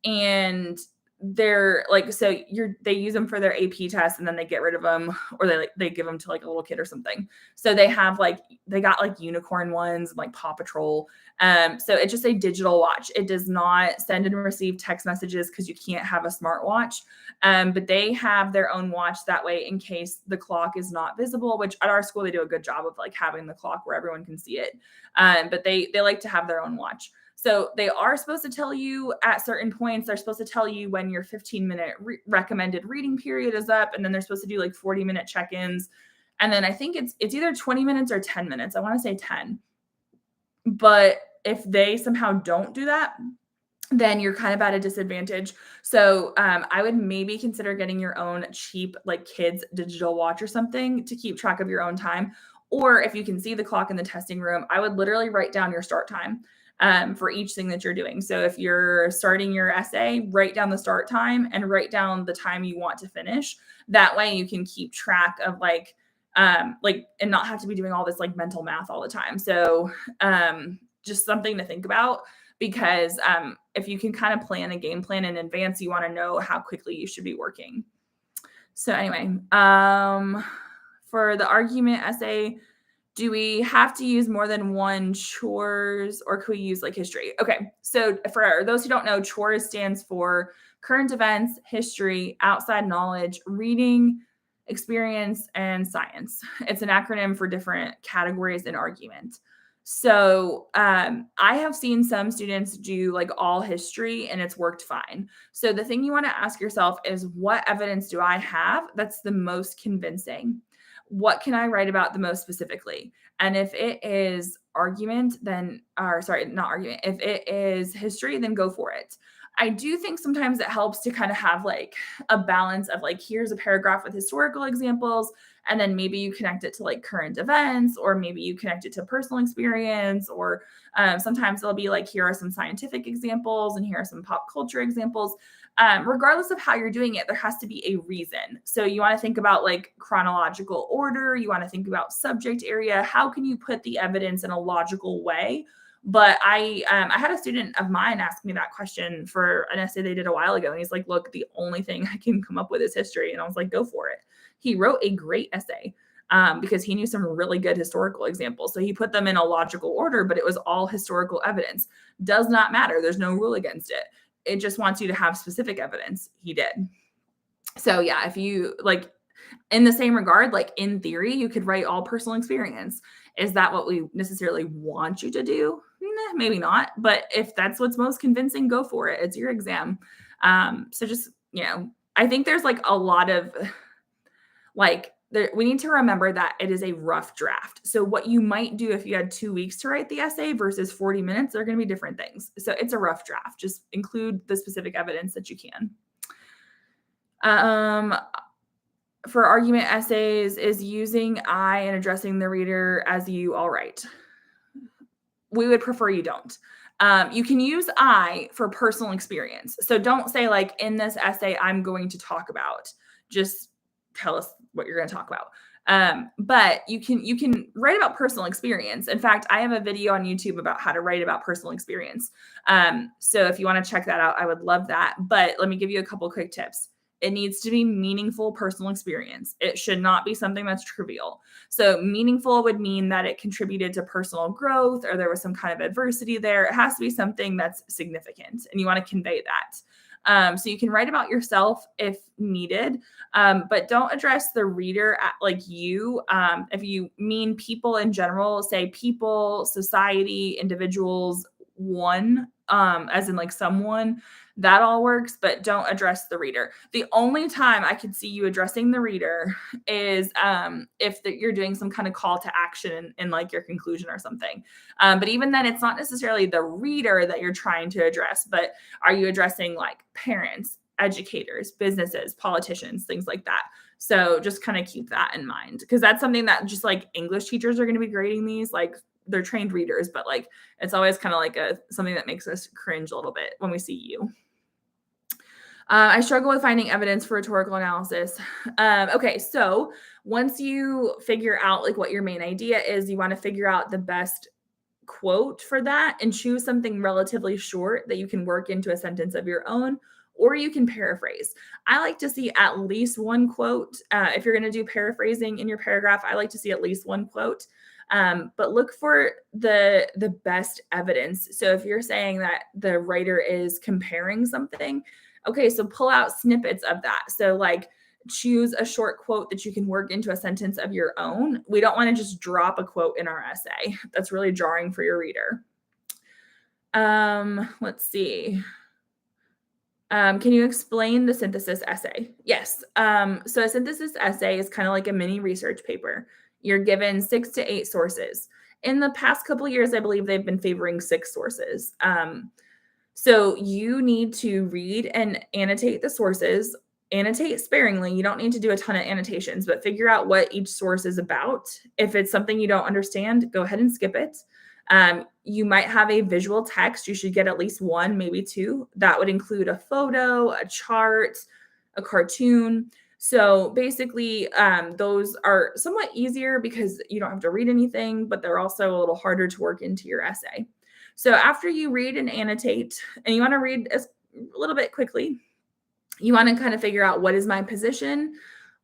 And they're like, they use them for their AP test, and then they get rid of them, or they give them to like a little kid or something. So they got like unicorn ones, like Paw Patrol. So it's just a digital watch. It does not send and receive text messages because you can't have a smartwatch. But they have their own watch that way in case the clock is not visible, which at our school, they do a good job of like having the clock where everyone can see it. But they like to have their own watch. So they are supposed to tell you at certain points, they're supposed to tell you when your 15-minute recommended reading period is up, and then they're supposed to do like 40-minute check-ins. And then I think it's either 20 minutes or 10 minutes. I want to say 10. But if they somehow don't do that, then you're kind of at a disadvantage. So I would maybe consider getting your own cheap like kids digital watch or something to keep track of your own time. Or if you can see the clock in the testing room, I would literally write down your start time for each thing that you're doing. So if you're starting your essay, write down the start time and write down the time you want to finish. That way you can keep track of and not have to be doing all this like mental math all the time. So just something to think about, because if you can kind of plan a game plan in advance, you want to know how quickly you should be working. So anyway, for the argument essay, Do we have to use more than one chores or could we use like history? Okay. So for those who don't know, chores stands for current events, history, outside knowledge, reading, experience, and science. It's an acronym for different categories in argument. So I have seen some students do like all history and it's worked fine. So the thing you want to ask yourself is what evidence do I have that's the most convincing? What can I write about the most specifically? And if it is argument, then, or sorry, not argument, if it is history, then go for it. I do think sometimes it helps to kind of have like a balance of like, here's a paragraph with historical examples, and then maybe you connect it to like current events, or maybe you connect it to personal experience, or sometimes it'll be like, here are some scientific examples, and here are some pop culture examples. Regardless of how you're doing it, there has to be a reason. So you want to think about like chronological order. You want to think about subject area. How can you put the evidence in a logical way? But I had a student of mine ask me that question for an essay they did a while ago, and he's like, "Look, the only thing I can come up with is history," and I was like, "Go for it." He wrote a great essay because he knew some really good historical examples. So he put them in a logical order, but it was all historical evidence. Does not matter. There's no rule against it. It just wants you to have specific evidence. He did. So yeah, if you like in the same regard, like in theory, you could write all personal experience. Is that what we necessarily want you to do? Nah, maybe not. But if that's what's most convincing, go for it. It's your exam. So just, I think there's like a lot of like we need to remember that it is a rough draft. So what you might do if you had 2 weeks to write the essay versus 40 minutes, they're going to be different things. So it's a rough draft. Just include the specific evidence that you can. For argument essays, is using I and addressing the reader as you all right. We would prefer you don't. You can use I for personal experience. So don't say like in this essay, I'm going to talk about. Just tell us what you're going to talk about. But you can write about personal experience. In fact, I have a video on YouTube about how to write about personal experience. So if you want to check that out, I would love that. But let me give you a couple quick tips. It needs to be meaningful personal experience. It should not be something that's trivial. So meaningful would mean that it contributed to personal growth or there was some kind of adversity there. It has to be something that's significant and you want to convey that. So you can write about yourself if needed, but don't address the reader like you. If you mean people in general, say people, society, individuals, one, as in like someone, that all works, but don't address the reader. The only time I could see you addressing the reader is if you're doing some kind of call to action in like your conclusion or something. But even then, it's not necessarily the reader that you're trying to address, but are you addressing like parents, educators, businesses, politicians, things like that. So just kind of keep that in mind because that's something that just like English teachers are going to be grading these, like they're trained readers, but like it's always kind of like something that makes us cringe a little bit when we see you. I struggle with finding evidence for rhetorical analysis. Okay, so once you figure out like what your main idea is, you want to figure out the best quote for that and choose something relatively short that you can work into a sentence of your own, or you can paraphrase. I like to see at least one quote. If you're going to do paraphrasing in your paragraph, I like to see at least one quote. But look for the best evidence. So if you're saying that the writer is comparing something, okay, so pull out snippets of that. So like choose a short quote that you can work into a sentence of your own. We don't want to just drop a quote in our essay. That's really jarring for your reader. Let's see. Can you explain the synthesis essay? Yes. So a synthesis essay is kind of like a mini research paper. You're given 6 to 8 sources. In the past couple of years, I believe they've been favoring 6 sources. So you need to read and annotate the sources, annotate sparingly. You don't need to do a ton of annotations, but figure out what each source is about. If it's something you don't understand, go ahead and skip it. You might have a visual text. You should get at least 1, maybe 2. That would include a photo, a chart, a cartoon. So basically, those are somewhat easier because you don't have to read anything, but they're also a little harder to work into your essay. So after you read and annotate, and you want to read a little bit quickly, you want to kind of figure out what is my position.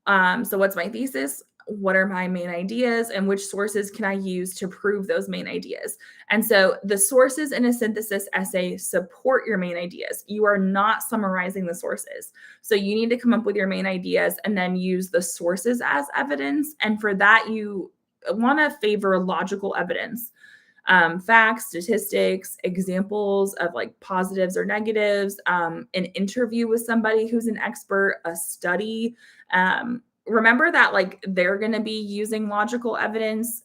So what's my thesis? what are my main ideas and which sources can I use to prove those main ideas. And so the sources in a synthesis essay support your main ideas. You are not summarizing the sources. So you need to come up with your main ideas and then use the sources as evidence. And for that, you want to favor logical evidence, facts, statistics, examples of like positives or negatives, an interview with somebody who's an expert, a study. Remember that like they're going to be using logical evidence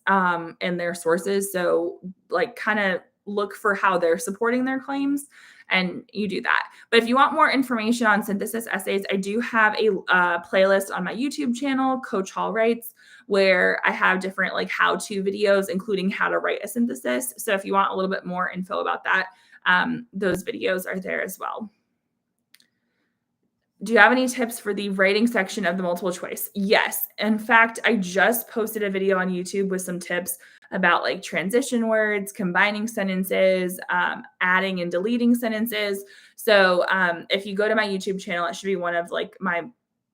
in their sources. So like kind of look for how they're supporting their claims and you do that. But if you want more information on synthesis essays, I do have a playlist on my YouTube channel, Coach Hall Writes, where I have different like how-to videos, including how to write a synthesis. So if you want a little bit more info about that, those videos are there as well. Do you have any tips for the writing section of the multiple choice? Yes. In fact, I just posted a video on YouTube with some tips about like transition words, combining sentences, adding and deleting sentences. So if you go to my YouTube channel, it should be one of like my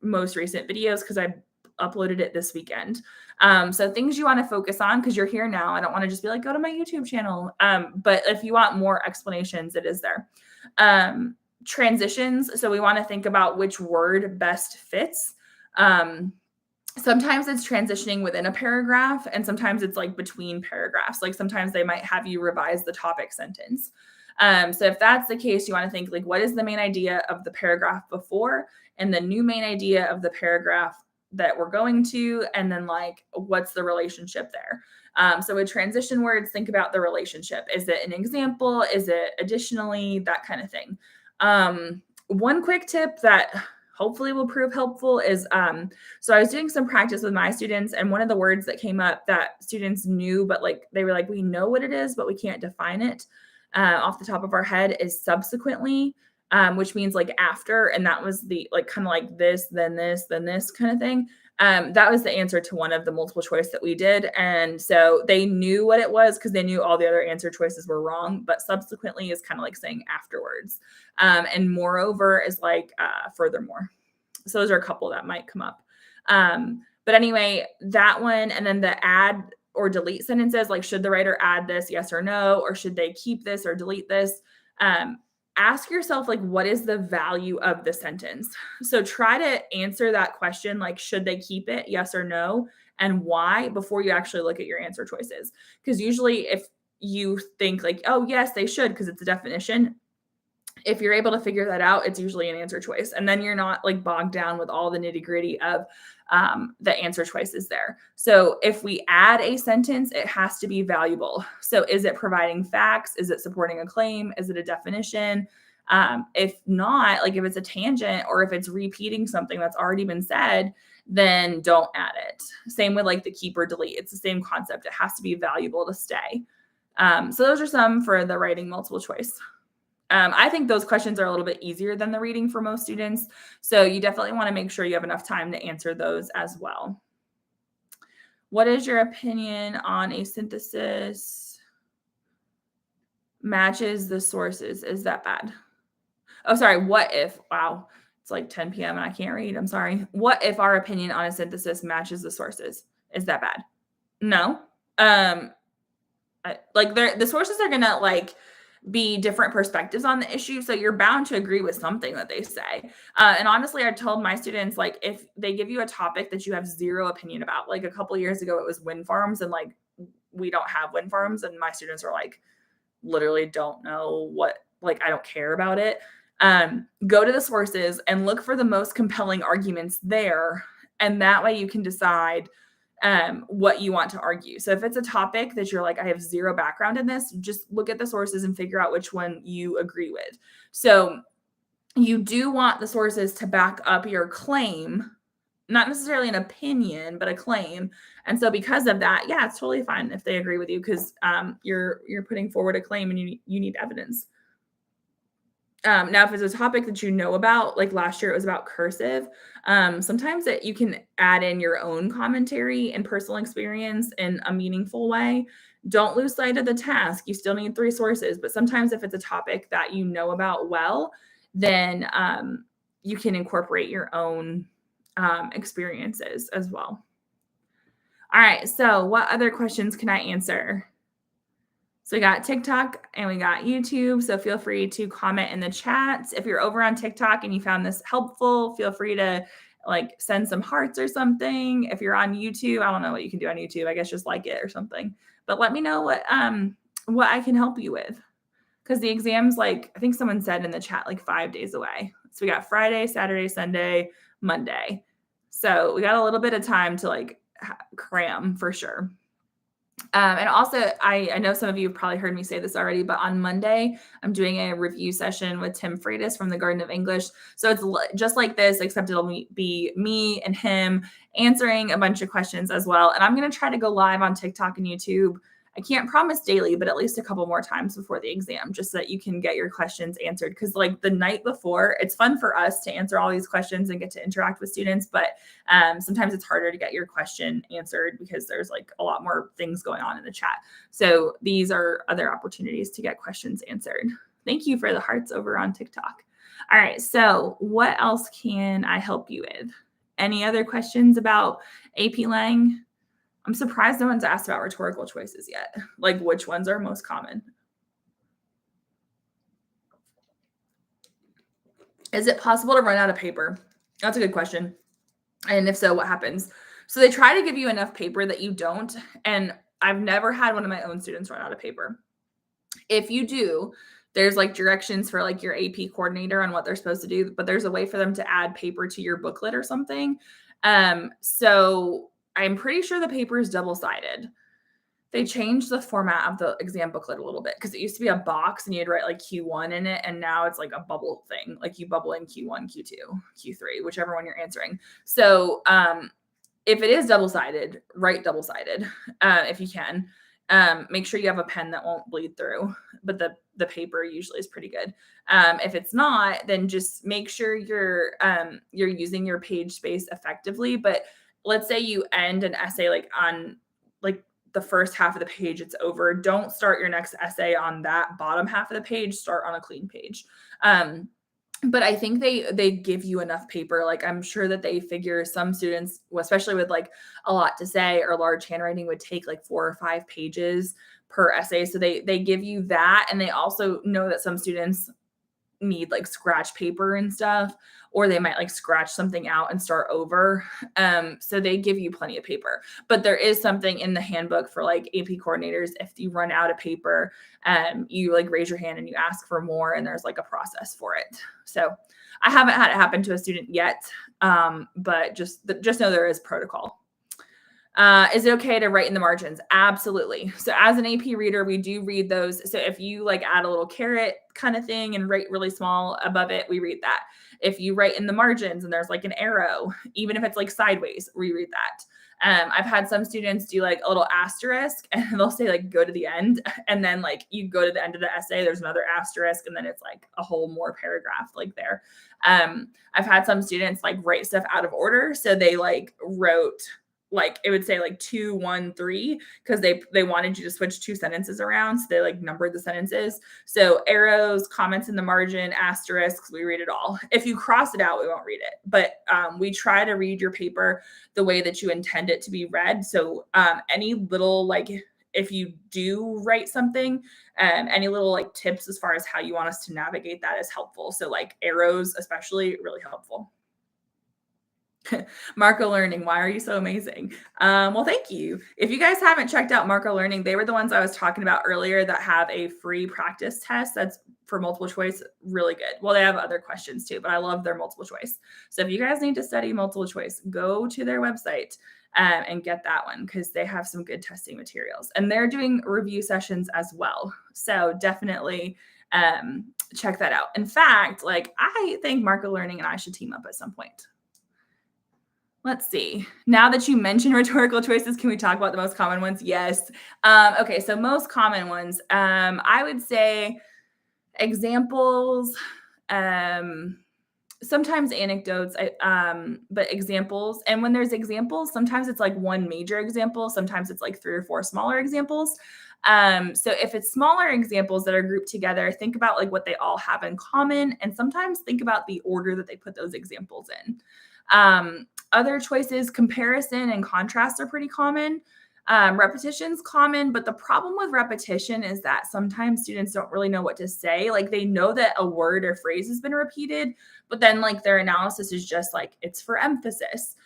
most recent videos because I uploaded it this weekend. So things you want to focus on because you're here now. I don't want to just be like, go to my YouTube channel. But if you want more explanations, it is there. Transitions. So we want to think about which word best fits. Sometimes it's transitioning within a paragraph, and sometimes it's like between paragraphs. Like sometimes they might have you revise the topic sentence. So if that's the case, you want to think like, what is the main idea of the paragraph before and the new main idea of the paragraph that we're going to, and then like, what's the relationship there? So with transition words, think about the relationship. Is it an example? Is it additionally? That kind of thing. One quick tip that hopefully will prove helpful is, so I was doing some practice with my students, and one of the words that came up that students knew, but like, they were like, we know what it is, but we can't define it off the top of our head is subsequently, which means like after. And that was the like, kind of like this, then this kind of thing. That was the answer to one of the multiple choice that we did. And so they knew what it was because they knew all the other answer choices were wrong, but subsequently is kind of like saying afterwards. And moreover is like furthermore. So those are a couple that might come up. But anyway, that one, and then the add or delete sentences, like should the writer add this, yes or no, or should they keep this or delete this? Ask yourself, like, what is the value of the sentence? So try to answer that question, like, should they keep it, yes or no, and why, before you actually look at your answer choices. Because usually if you think like, oh, yes, they should, because it's a definition, if you're able to figure that out, it's usually an answer choice. And then you're not like bogged down with all the nitty gritty of the answer choices there. So if we add a sentence, it has to be valuable. So is it providing facts? Is it supporting a claim? Is it a definition? If not, like if it's a tangent or if it's repeating something that's already been said, then don't add it. Same with like the keep or delete. It's the same concept. It has to be valuable to stay. So those are some for the writing multiple choice. I think those questions are a little bit easier than the reading for most students. So you definitely want to make sure you have enough time to answer those as well. What is your opinion on a synthesis matches the sources? Is that bad? Oh, sorry. What if, wow, it's like 10 p.m. and I can't read. I'm sorry. What if our opinion on a synthesis matches the sources? Is that bad? No. Like the sources are going to like be different perspectives on the issue. So you're bound to agree with something that they say. And honestly, I told my students, like, if they give you a topic that you have zero opinion about, like a couple of years ago, it was wind farms, and like, we don't have wind farms. And my students are like, literally don't know what, like, I don't care about it. Go to the sources and look for the most compelling arguments there. And that way you can decide what you want to argue. So if it's a topic that you're like, I have zero background in this, just look at the sources and figure out which one you agree with. So you do want the sources to back up your claim, not necessarily an opinion, but a claim. And so because of that, yeah, it's totally fine if they agree with you because you're putting forward a claim and you need evidence. Now, if it's a topic that you know about, like last year it was about cursive, sometimes you can add in your own commentary and personal experience in a meaningful way. Don't lose sight of the task. You still need 3 sources, but sometimes if it's a topic that you know about well, then you can incorporate your own experiences as well. All right. So what other questions can I answer? So we got TikTok and we got YouTube. So feel free to comment in the chat. If you're over on TikTok and you found this helpful, feel free to like send some hearts or something. If you're on YouTube, I don't know what you can do on YouTube. I guess just like it or something. But let me know what I can help you with. Because the exam's like, I think someone said in the chat, like 5 days away. So we got Friday, Saturday, Sunday, Monday. So we got a little bit of time to like cram for sure. And also, I know some of you have probably heard me say this already, but on Monday, I'm doing a review session with Tim Freitas from the Garden of English. So it's just like this, except it'll be me and him answering a bunch of questions as well. And I'm going to try to go live on TikTok and YouTube. I can't promise daily, but at least a couple more times before the exam, just so that you can get your questions answered. Because like the night before, it's fun for us to answer all these questions and get to interact with students, but sometimes it's harder to get your question answered because there's like a lot more things going on in the chat. So these are other opportunities to get questions answered. Thank you for the hearts over on TikTok. All right, so what else can I help you with? Any other questions about AP Lang? I'm surprised no one's asked about rhetorical choices yet. Like which ones are most common? Is it possible to run out of paper? That's a good question. And if so, what happens? So they try to give you enough paper that you don't. And I've never had one of my own students run out of paper. If you do, there's like directions for like your AP coordinator on what they're supposed to do, but there's a way for them to add paper to your booklet or something. So I'm pretty sure the paper is double-sided. They changed the format of the exam booklet a little bit because it used to be a box and you'd write like Q1 in it. And now it's like a bubble thing. Like you bubble in Q1, Q2, Q3, whichever one you're answering. So if it is double-sided, write double-sided if you can. Make sure you have a pen that won't bleed through, but the paper usually is pretty good. If it's not, then just make sure you're using your page space effectively. But let's say you end an essay like on like the first half of the page, it's over. Don't start your next essay on that bottom half of the page. Start on a clean page. But I think they give you enough paper. Like I'm sure that they figure some students, especially with like a lot to say or large handwriting, would take like 4 or 5 pages per essay. So they give you that. And they also know that some students need like scratch paper and stuff, or they might like scratch something out and start over. So they give you plenty of paper, but there is something in the handbook for like AP coordinators. If you run out of paper, you like raise your hand and you ask for more, and there's like a process for it. So I haven't had it happen to a student yet, but just know there is protocol. Is it okay to write in the margins? Absolutely. So as an AP reader, we do read those. So if you like add a little caret kind of thing and write really small above it, we read that. If you write in the margins and there's like an arrow, even if it's like sideways, we read that. I've had some students do like a little asterisk and they'll say like go to the end, and then like you go to the end of the essay, there's another asterisk, and then it's like a whole more paragraph like there. I've had some students like write stuff out of order. So they like wrote like it would say like 2, 1, 3 because they wanted you to switch 2 sentences around. So they like numbered the sentences. So arrows, comments in the margin, asterisks, we read it all. If you cross it out, we won't read it. But we try to read your paper the way that you intend it to be read. So any little like if you do write something, any little like tips as far as how you want us to navigate that is helpful. So like arrows, especially, really helpful. Marco Learning, why are you so amazing? Well, thank you. If you guys haven't checked out Marco Learning, they were the ones I was talking about earlier that have a free practice test that's for multiple choice. Really good. Well, they have other questions too, but I love their multiple choice. So if you guys need to study multiple choice, go to their website and get that one because they have some good testing materials. And they're doing review sessions as well. So definitely check that out. In fact, like I think Marco Learning and I should team up at some point. Let's see. Now that you mentioned rhetorical choices, can we talk about the most common ones? Yes. Okay, so most common ones. I would say examples, sometimes anecdotes, but examples. And when there's examples, sometimes it's like one major example. Sometimes it's like 3 or 4 smaller examples. So if it's smaller examples that are grouped together, think about like what they all have in common. And sometimes think about the order that they put those examples in. Other choices, comparison and contrast are pretty common. Repetition's common, but the problem with repetition is that sometimes students don't really know what to say. Like they know that a word or phrase has been repeated, but then like their analysis is just like it's for emphasis.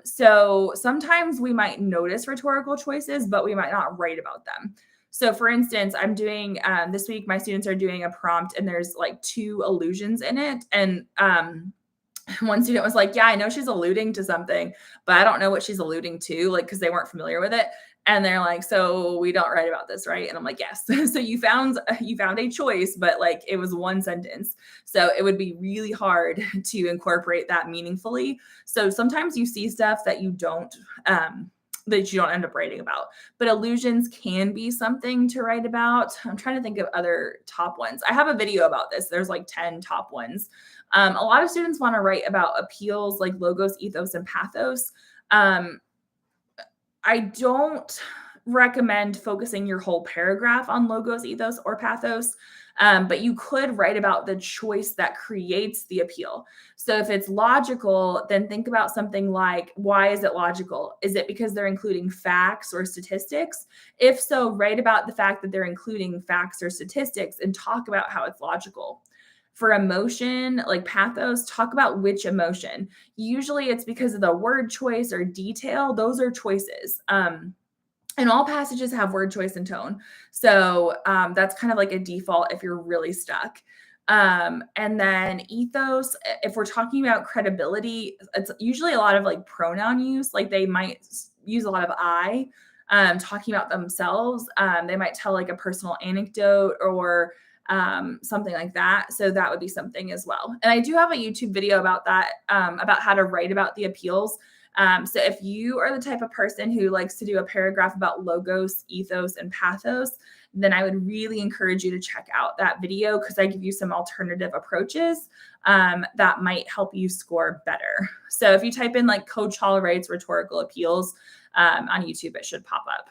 So sometimes we might notice rhetorical choices, but we might not write about them. So for instance, I'm doing this week, my students are doing a prompt and there's like 2 allusions in it. And one student was like, yeah, I know she's alluding to something, but I don't know what she's alluding to, like, because they weren't familiar with it. And they're like, so we don't write about this, right? And I'm like, yes. So you found a choice, but like it was one sentence. So it would be really hard to incorporate that meaningfully. So sometimes you see stuff that you don't end up writing about. But allusions can be something to write about. I'm trying to think of other top ones. I have a video about this. There's like 10 top ones. A lot of students want to write about appeals like logos, ethos, and pathos. I don't recommend focusing your whole paragraph on logos, ethos, or pathos, but you could write about the choice that creates the appeal. So if it's logical, then think about something like, why is it logical? Is it because they're including facts or statistics? If so, write about the fact that they're including facts or statistics and talk about how it's logical. For emotion, like pathos, talk about which emotion. Usually it's because of the word choice or detail. Those are choices. And all passages have word choice and tone. So that's kind of like a default if you're really stuck. And then ethos, if we're talking about credibility, it's usually a lot of like pronoun use. Like they might use a lot of I, talking about themselves. They might tell like a personal anecdote or something like that. So that would be something as well. And I do have a YouTube video about that, about how to write about the appeals. So if you are the type of person who likes to do a paragraph about logos, ethos, and pathos, then I would really encourage you to check out that video because I give you some alternative approaches that might help you score better. So if you type in like Coach Hall writes rhetorical appeals on YouTube, it should pop up.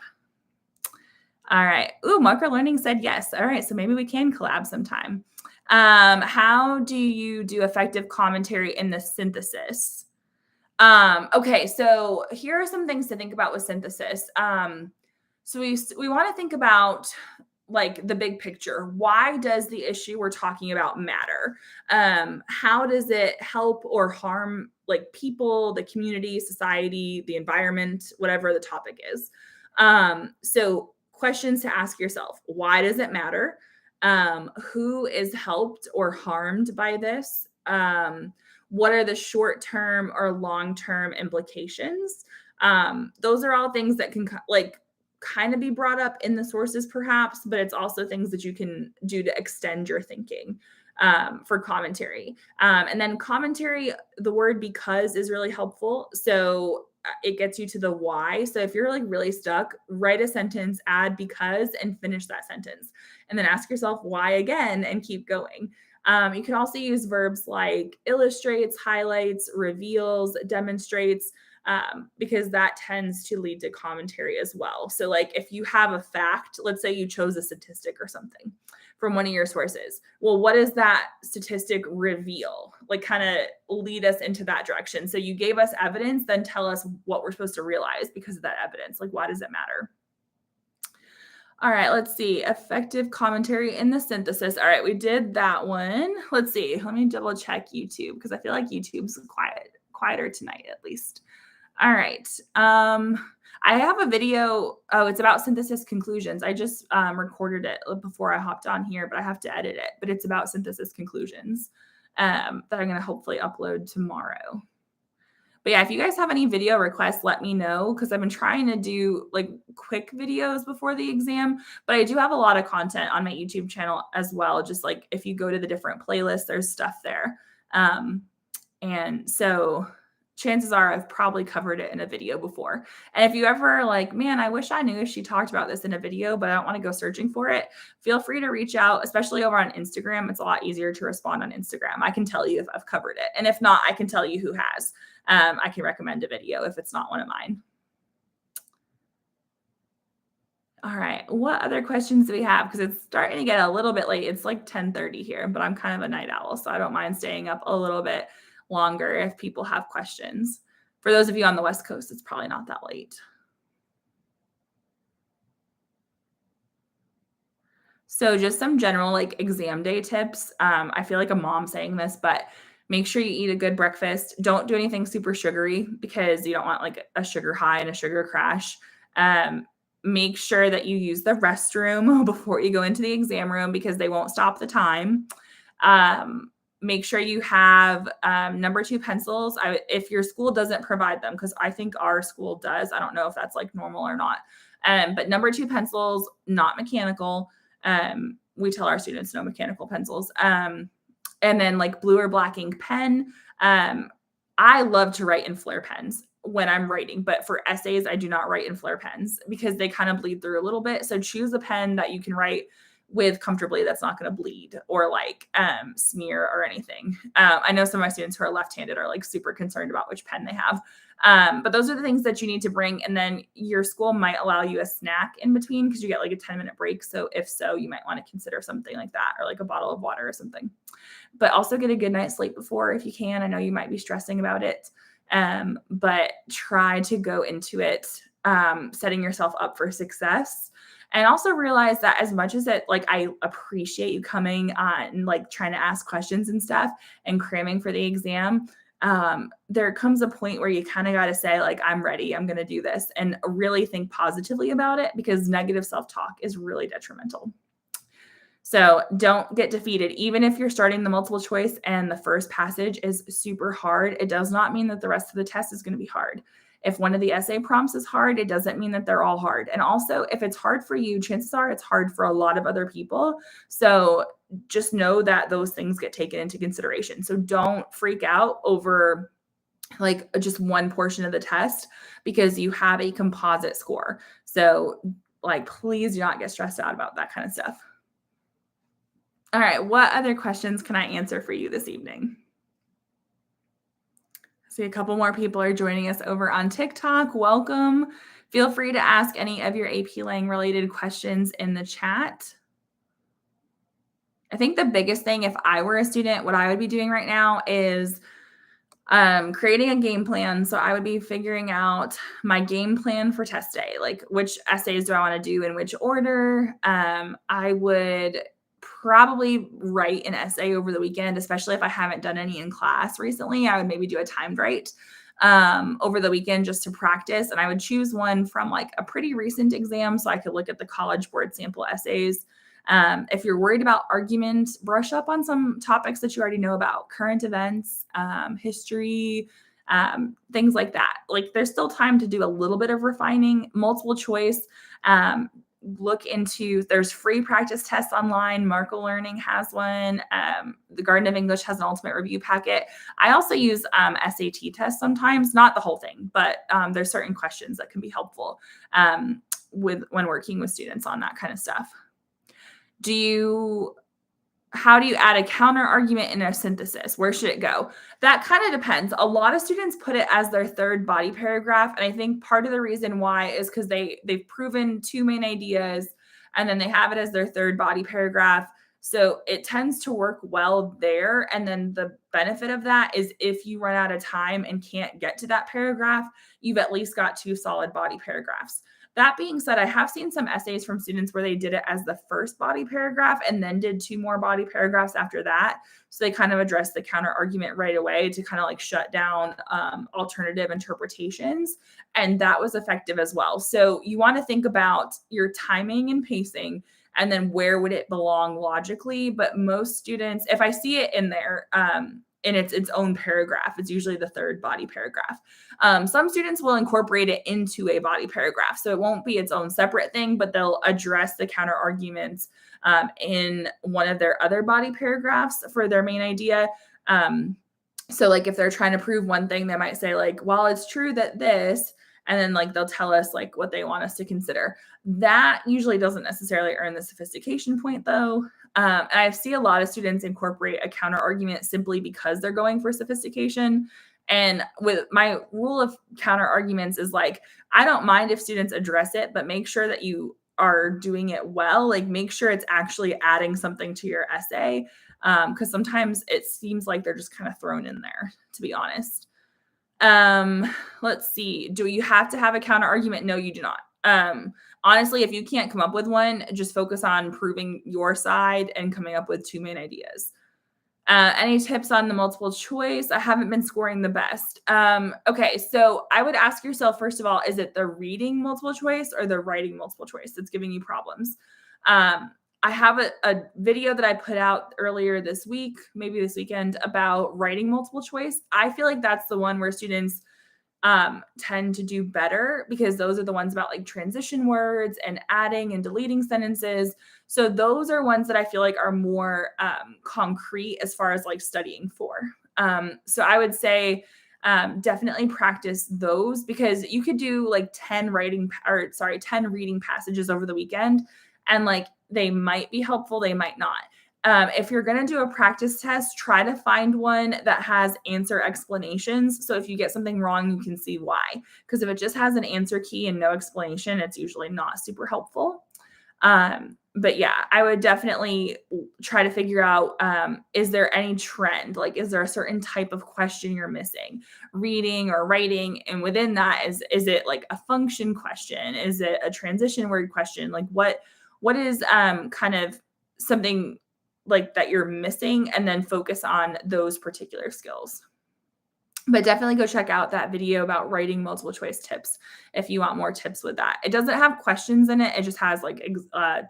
All right. Ooh, Marker Learning said yes. All right. So maybe we can collab sometime. How do you do effective commentary in the synthesis? Okay. So here are some things to think about with synthesis. So we want to think about like the big picture. Why does the issue we're talking about matter? How does it help or harm like people, the community, society, the environment, whatever the topic is? So questions to ask yourself: why does it matter? Who is helped or harmed by this? What are the short-term or long-term implications? Those are all things that can like kind of be brought up in the sources perhaps, but it's also things that you can do to extend your thinking for commentary. And then commentary, the word because is really helpful. So it gets you to the why. So if you're like really stuck, write a sentence, add because, and finish that sentence. And then ask yourself why again and keep going. You can also use verbs like illustrates, highlights, reveals, demonstrates, because that tends to lead to commentary as well. So like if you have a fact, let's say you chose a statistic or something from one of your sources. Well, what does that statistic reveal? Like kind of lead us into that direction. So you gave us evidence, then tell us what we're supposed to realize because of that evidence. Like why does it matter? All right, let's see. Effective commentary in the synthesis. All right, we did that one. Let's see. Let me double check YouTube because I feel like YouTube's quieter tonight at least. All right. I have a video. Oh, it's about synthesis conclusions. I just recorded it before I hopped on here, but I have to edit it. But it's about synthesis conclusions that I'm going to hopefully upload tomorrow. But yeah, if you guys have any video requests, let me know because I've been trying to do like quick videos before the exam. But I do have a lot of content on my YouTube channel as well. Just like if you go to the different playlists, there's stuff there. And so chances are I've probably covered it in a video before. And if you ever like, man, I wish I knew if she talked about this in a video, but I don't want to go searching for it, feel free to reach out, especially over on Instagram. It's a lot easier to respond on Instagram. I can tell you if I've covered it. And if not, I can tell you who has. I can recommend a video if it's not one of mine. All right. What other questions do we have? Because it's starting to get a little bit late. It's like 10:30 here, but I'm kind of a night owl, so I don't mind staying up a little bit longer if people have questions. For those of you on the West Coast, it's probably not that late. So just some general like exam day tips. I feel like a mom saying this, but make sure you eat a good breakfast. Don't do anything super sugary because you don't want like a sugar high and a sugar crash. Um, Make sure that you use the restroom before you go into the exam room because they won't stop the time. Um, Make sure you have number two pencils. If your school doesn't provide them, because I think our school does. I don't know if that's like normal or not. But number two pencils, not mechanical. We tell our students no mechanical pencils. And then like blue or black ink pen. I love to write in Flair pens when I'm writing, but for essays, I do not write in Flair pens because they kind of bleed through a little bit. So choose a pen that you can write with comfortably that's not going to bleed or like smear or anything. I know some of my students who are left-handed are like super concerned about which pen they have. But those are the things that you need to bring. And then your school might allow you a snack in between because you get like a 10-minute break. So if so, you might want to consider something like that or like a bottle of water or something. But also get a good night's sleep before if you can. I know you might be stressing about it, but try to go into it setting yourself up for success. And also realize that as much as it, like, I appreciate you coming and like trying to ask questions and stuff and cramming for the exam, there comes a point where you kind of got to say, like, I'm ready, I'm going to do this, and really think positively about it because negative self-talk is really detrimental. So don't get defeated. Even if you're starting the multiple choice and the first passage is super hard, it does not mean that the rest of the test is going to be hard. If one of the essay prompts is hard, it doesn't mean that they're all hard. And also, if it's hard for you, chances are it's hard for a lot of other people. So just know that those things get taken into consideration. So don't freak out over like just one portion of the test because you have a composite score. So like, please do not get stressed out about that kind of stuff. All right, what other questions can I answer for you this evening? I see a couple more people are joining us over on TikTok. Welcome. Feel free to ask any of your AP Lang related questions in the chat. I think the biggest thing, if I were a student, what I would be doing right now is creating a game plan. So I would be figuring out my game plan for test day, like which essays do I want to do in which order. I would probably write an essay over the weekend, especially if I haven't done any in class recently. I would maybe do a timed write over the weekend just to practice. And I would choose one from like a pretty recent exam so I could look at the College Board sample essays. If you're worried about argument, brush up on some topics that you already know about, current events, history, things like that. Like there's still time to do a little bit of refining, multiple choice. Look into, there's free practice tests online. Marco Learning has one. The Garden of English has an ultimate review packet. I also use SAT tests sometimes, not the whole thing, but there's certain questions that can be helpful when working with students on that kind of stuff. How do you add a counter argument in a synthesis? Where should it go? That kind of depends. A lot of students put it as their third body paragraph. And I think part of the reason why is because they've proven two main ideas and then they have it as their third body paragraph. So it tends to work well there. And then the benefit of that is if you run out of time and can't get to that paragraph, you've at least got two solid body paragraphs. That being said, I have seen some essays from students where they did it as the first body paragraph and then did two more body paragraphs after that. So they kind of addressed the counter argument right away to kind of like shut down alternative interpretations. And that was effective as well. So you want to think about your timing and pacing and then where would it belong logically. But most students, if I see it in there, in its own paragraph, it's usually the third body paragraph. Some students will incorporate it into a body paragraph. So it won't be its own separate thing, but they'll address the counter arguments in one of their other body paragraphs for their main idea. So like if they're trying to prove one thing, they might say like, well, it's true that this, and then like they'll tell us like what they want us to consider. That usually doesn't necessarily earn the sophistication point though. And I see a lot of students incorporate a counter argument simply because they're going for sophistication. And with my rule of counter arguments is like, I don't mind if students address it, but make sure that you are doing it well. Like make sure it's actually adding something to your essay. Because sometimes it seems like they're just kind of thrown in there, to be honest. Let's see. Do you have to have a counter argument? No, you do not. Honestly, if you can't come up with one, just focus on proving your side and coming up with two main ideas. Any tips on the multiple choice? I haven't been scoring the best. Okay, so I would ask yourself, first of all, is it the reading multiple choice or the writing multiple choice that's giving you problems? I have a video that I put out earlier this week, maybe this weekend, about writing multiple choice. I feel like that's the one where students tend to do better because those are the ones about like transition words and adding and deleting sentences. So those are ones that I feel like are more concrete as far as like studying for. So I would say definitely practice those because you could do like 10 reading passages over the weekend and like they might be helpful, they might not. If you're going to do a practice test, try to find one that has answer explanations. So if you get something wrong, you can see why. Because if it just has an answer key and no explanation, it's usually not super helpful. But yeah, I would definitely try to figure out, is there any trend? Like, is there a certain type of question you're missing? Reading or writing? And within that, is it like a function question? Is it a transition word question? Like what is kind of something like that you're missing, and then focus on those particular skills. But definitely go check out that video about writing multiple choice tips if you want more tips with that. It doesn't have questions in it. It just has like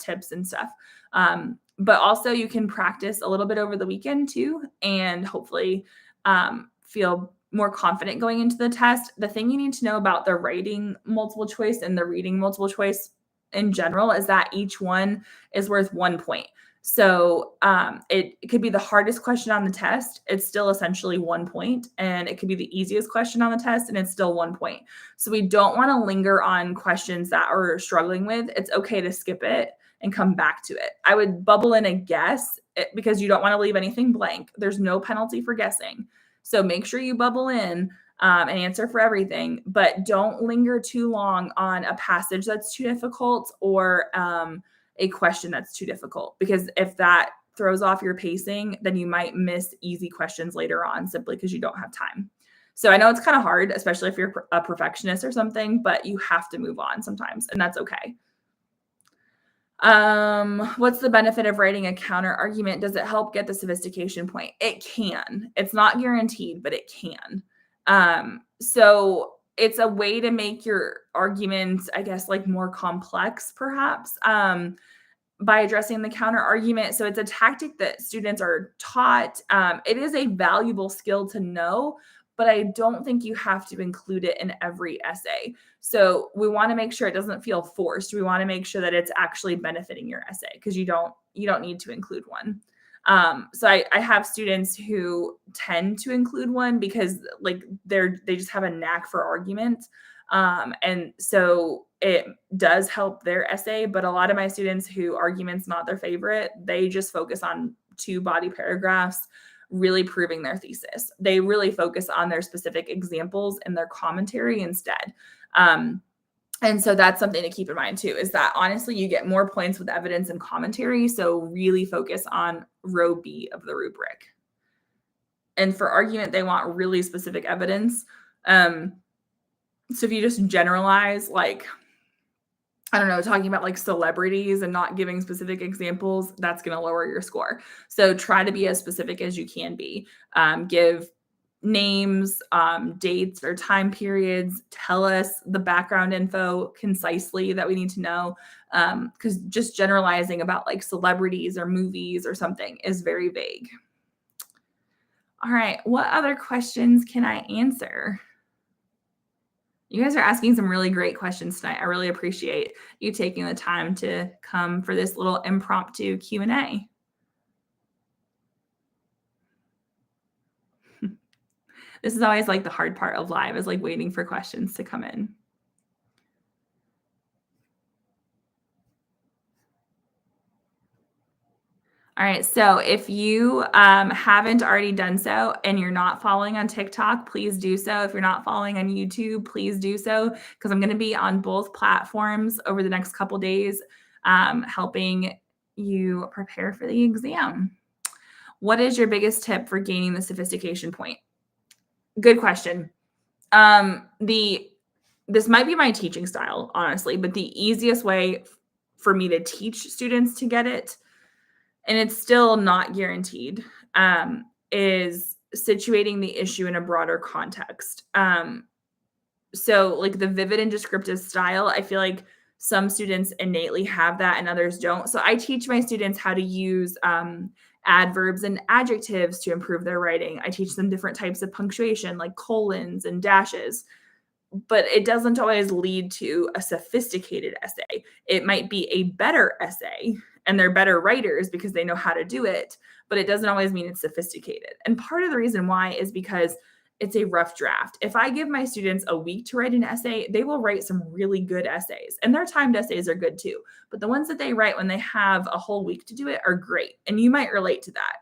tips and stuff. But also you can practice a little bit over the weekend too, and hopefully feel more confident going into the test. The thing you need to know about the writing multiple choice and the reading multiple choice in general is that each one is worth 1 point. So it could be the hardest question on the test. It's still essentially 1 point. And it could be the easiest question on the test and it's still 1 point. So we don't want to linger on questions that we're struggling with. It's okay to skip it and come back to it. I would bubble in a guess because you don't want to leave anything blank. There's no penalty for guessing. So make sure you bubble in and answer for everything, but don't linger too long on a passage that's too difficult or a question that's too difficult, because if that throws off your pacing, then you might miss easy questions later on simply because you don't have time. So I know it's kind of hard, especially if you're a perfectionist or something, but you have to move on sometimes, and that's okay. What's the benefit of writing a counter argument? Does it help get the sophistication point? It can. It's not guaranteed, but it can. So it's a way to make your arguments, I guess, like more complex, perhaps, by addressing the counter argument. So it's a tactic that students are taught. It is a valuable skill to know, but I don't think you have to include it in every essay. So we want to make sure it doesn't feel forced. We want to make sure that it's actually benefiting your essay, because you don't need to include one. So I have students who tend to include one because like they just have a knack for argument. And so it does help their essay, but a lot of my students who argument's not their favorite, they just focus on 2 body paragraphs, really proving their thesis. They really focus on their specific examples and their commentary instead. And so that's something to keep in mind too, is that honestly, you get more points with evidence and commentary. So really focus on row B of the rubric. And for argument, they want really specific evidence. So if you just generalize, like, I don't know, talking about like celebrities and not giving specific examples, that's going to lower your score. So try to be as specific as you can be. Give names, dates or time periods. Tell us the background info concisely that we need to know. Because just generalizing about like celebrities or movies or something is very vague. All right. What other questions can I answer? You guys are asking some really great questions tonight. I really appreciate you taking the time to come for this little impromptu Q&A. This is always like the hard part of live, is like waiting for questions to come in. All right, so if you haven't already done so and you're not following on TikTok, please do so. If you're not following on YouTube, please do so, because I'm going to be on both platforms over the next couple days, helping you prepare for the exam. What is your biggest tip for gaining the sophistication point? Good question. This might be my teaching style, honestly, but the easiest way for me to teach students to get it, and it's still not guaranteed, is situating the issue in a broader context. So like the vivid and descriptive style, I feel like some students innately have that and others don't. So I teach my students how to use adverbs and adjectives to improve their writing. I teach them different types of punctuation like colons and dashes, but it doesn't always lead to a sophisticated essay. It might be a better essay and they're better writers because they know how to do it, but it doesn't always mean it's sophisticated. And part of the reason why is because it's a rough draft. If I give my students a week to write an essay, they will write some really good essays. And their timed essays are good too. But the ones that they write when they have a whole week to do it are great. And you might relate to that.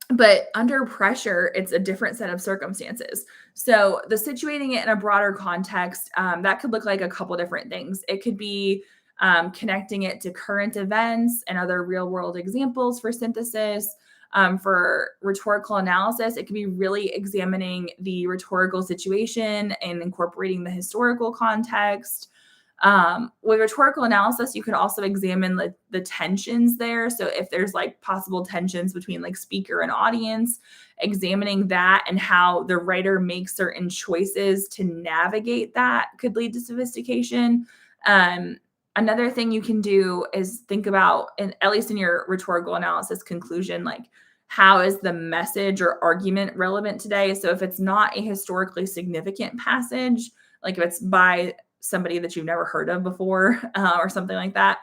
But under pressure, it's a different set of circumstances. So the situating it in a broader context, that could look like a couple different things. It could be connecting it to current events and other real world examples for synthesis. For rhetorical analysis, it could be really examining the rhetorical situation and incorporating the historical context. With rhetorical analysis, you can also examine the tensions there. So if there's like possible tensions between like speaker and audience, examining that and how the writer makes certain choices to navigate that could lead to sophistication. Another thing you can do is think about, at least in your rhetorical analysis conclusion, like how is the message or argument relevant today? So if it's not a historically significant passage, like if it's by somebody that you've never heard of before or something like that,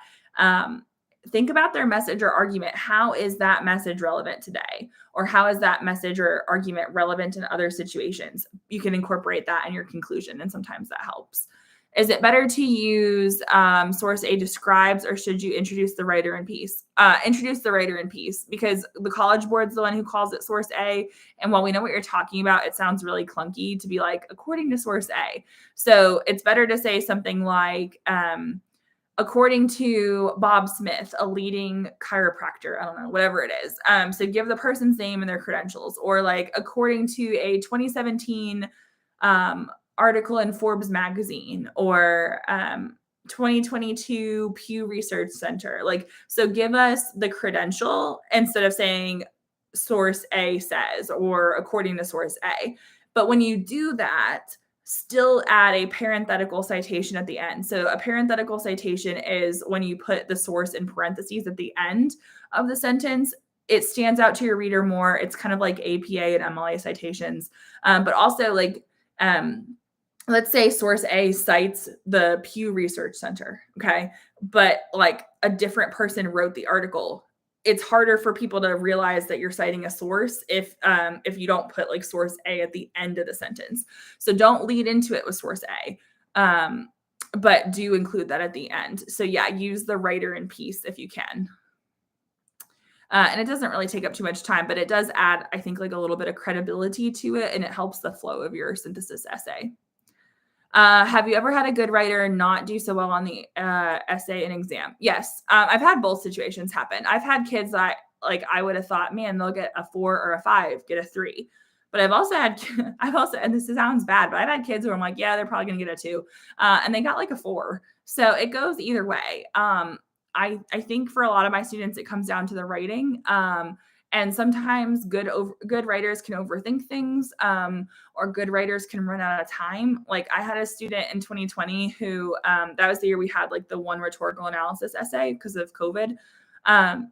think about their message or argument. How is that message relevant today? Or how is that message or argument relevant in other situations? You can incorporate that in your conclusion, and sometimes that helps. Is it better to use source A describes, or should you introduce the writer in piece? Introduce the writer in piece, because the College Board's the one who calls it source A. And while we know what you're talking about, it sounds really clunky to be like, according to source A. So it's better to say something like, according to Bob Smith, a leading chiropractor, I don't know, whatever it is. So give the person's name and their credentials, or like according to a 2017 article in Forbes magazine, or 2022 Pew Research Center. Like, so give us the credential instead of saying source A says, or according to source A. But when you do that, still add a parenthetical citation at the end. So a parenthetical citation is when you put the source in parentheses at the end of the sentence. It stands out to your reader more. It's kind of like APA and MLA citations. But also like, let's say source A cites the Pew Research Center, okay? But like a different person wrote the article. It's harder for people to realize that you're citing a source if you don't put like source A at the end of the sentence. So don't lead into it with source A, but do include that at the end. So yeah, use the writer in piece if you can. And it doesn't really take up too much time, but it does add, I think, like a little bit of credibility to it, and it helps the flow of your synthesis essay. Have you ever had a good writer not do so well on the essay and exam? Yes. I've had both situations happen. I've had kids that like I would have thought, man, they'll get a 4 or a 5, get a 3. But I've also, and this sounds bad, but I've had kids who I'm like, yeah, they're probably going to get a 2. And they got like a 4. So it goes either way. I think for a lot of my students, it comes down to the writing. And sometimes good writers can overthink things, or good writers can run out of time. Like I had a student in 2020 who, that was the year we had like the one rhetorical analysis essay because of COVID.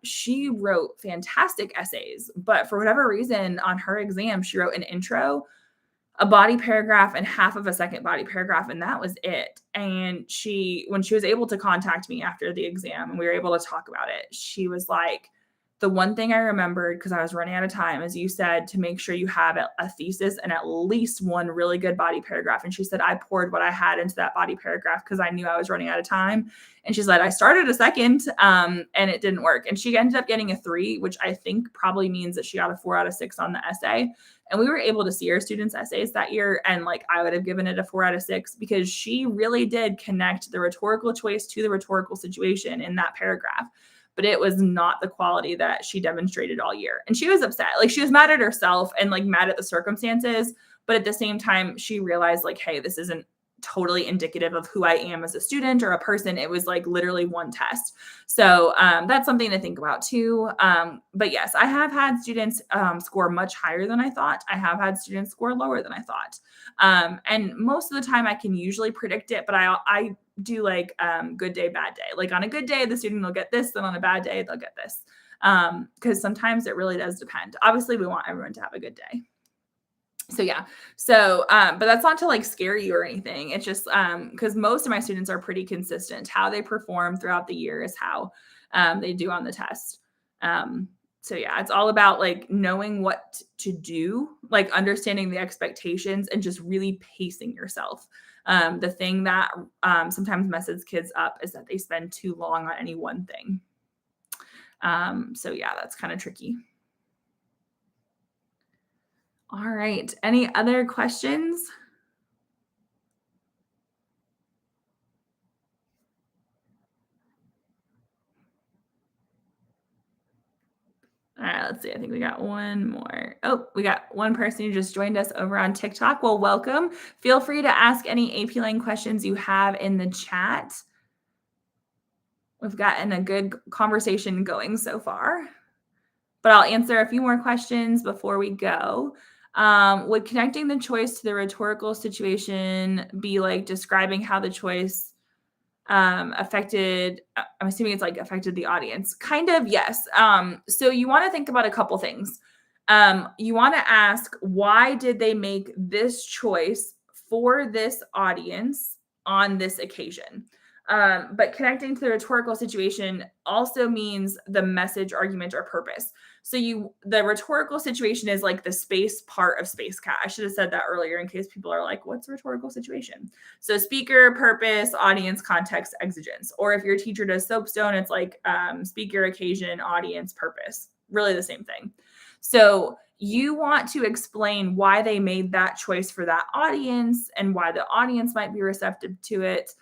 She wrote fantastic essays, but for whatever reason on her exam, she wrote an intro, a body paragraph, and half of a second body paragraph, and that was it. And when she was able to contact me after the exam and we were able to talk about it, she was like, the one thing I remembered, because I was running out of time, is you said to make sure you have a thesis and at least one really good body paragraph. And she said, I poured what I had into that body paragraph because I knew I was running out of time. And she said, I started a second and it didn't work. And she ended up getting a 3, which I think probably means that she got a 4 out of 6 on the essay. And we were able to see our students' essays that year. And like, I would have given it a 4 out of 6 because she really did connect the rhetorical choice to the rhetorical situation in that paragraph. But it was not the quality that she demonstrated all year. And she was upset. Like she was mad at herself and like mad at the circumstances, But at the same time, she realized like, hey, this isn't totally indicative of who I am as a student or a person. It was like literally one test. So that's something to think about too. But yes, I have had students score much higher than I thought. I have had students score lower than I thought. And most of the time I can usually predict it, but I do like good day, bad day. Like on a good day, the student will get this, and on a bad day, they'll get this. Because sometimes it really does depend. Obviously, we want everyone to have a good day. So yeah. So, but that's not to like scare you or anything. It's just because most of my students are pretty consistent. How they perform throughout the year is how they do on the test. So yeah, it's all about like knowing what to do, like understanding the expectations and just really pacing yourself. The thing that sometimes messes kids up is that they spend too long on any one thing. So yeah, that's kind of tricky. All right. Any other questions? All right, let's see. I think we got one more. Oh, we got one person who just joined us over on TikTok. Well, welcome. Feel free to ask any AP Lang questions you have in the chat. We've gotten a good conversation going so far, but I'll answer a few more questions before we go. Would connecting the choice to the rhetorical situation be like describing how the choice affected, I'm assuming it's like affected the audience? Kind of, yes. So you want to think about a couple things. You want to ask, why did they make this choice for this audience on this occasion? But connecting to the rhetorical situation also means the message, argument, or purpose. So the rhetorical situation is like the space part of Space Cat. I should have said that earlier in case people are like, what's a rhetorical situation? So speaker, purpose, audience, context, exigence. Or if your teacher does soapstone, it's like speaker, occasion, audience, purpose. Really the same thing. So you want to explain why they made that choice for that audience and why the audience might be receptive to it.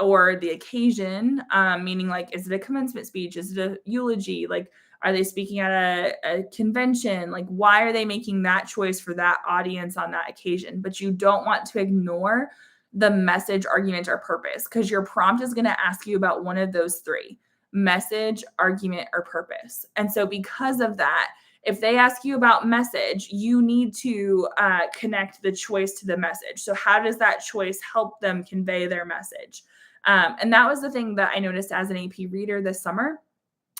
Or the occasion, meaning like, is it a commencement speech? Is it a eulogy? Like, are they speaking at a convention? Like, why are they making that choice for that audience on that occasion? But you don't want to ignore the message, argument, or purpose, because your prompt is going to ask you about one of those three: message, argument, or purpose. And so because of that, if they ask you about message, you need to connect the choice to the message. So how does that choice help them convey their message? And that was the thing that I noticed as an AP reader this summer,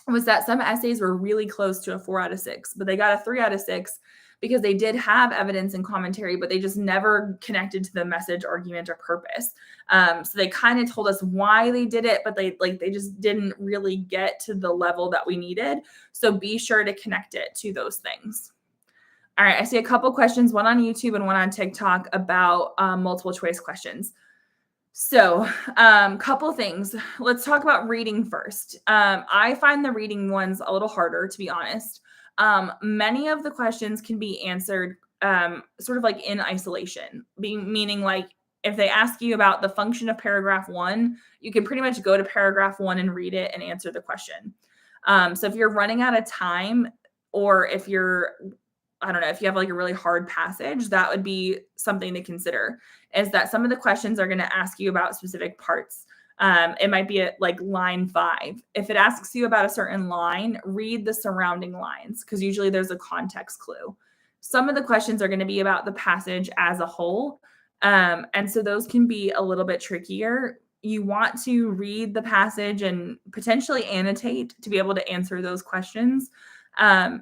was that some essays were really close to a 4 out of 6, but they got a 3 out of 6 because they did have evidence and commentary, but they just never connected to the message, argument, or purpose. So they kind of told us why they did it, but they just didn't really get to the level that we needed. So be sure to connect it to those things. All right, I see a couple questions, one on YouTube and one on TikTok, about multiple choice questions. So, couple things. Let's talk about reading first. I find the reading ones a little harder, to be honest. Many of the questions can be answered sort of like in isolation, meaning like if they ask you about the function of paragraph 1, you can pretty much go to paragraph 1 and read it and answer the question. So if you're running out of time, or if I don't know, if you have like a really hard passage, that would be something to consider, is that some of the questions are going to ask you about specific parts. It might be at like line 5. If it asks you about a certain line, read the surrounding lines, because usually there's a context clue. Some of the questions are going to be about the passage as a whole. And so those can be a little bit trickier. You want to read the passage and potentially annotate to be able to answer those questions.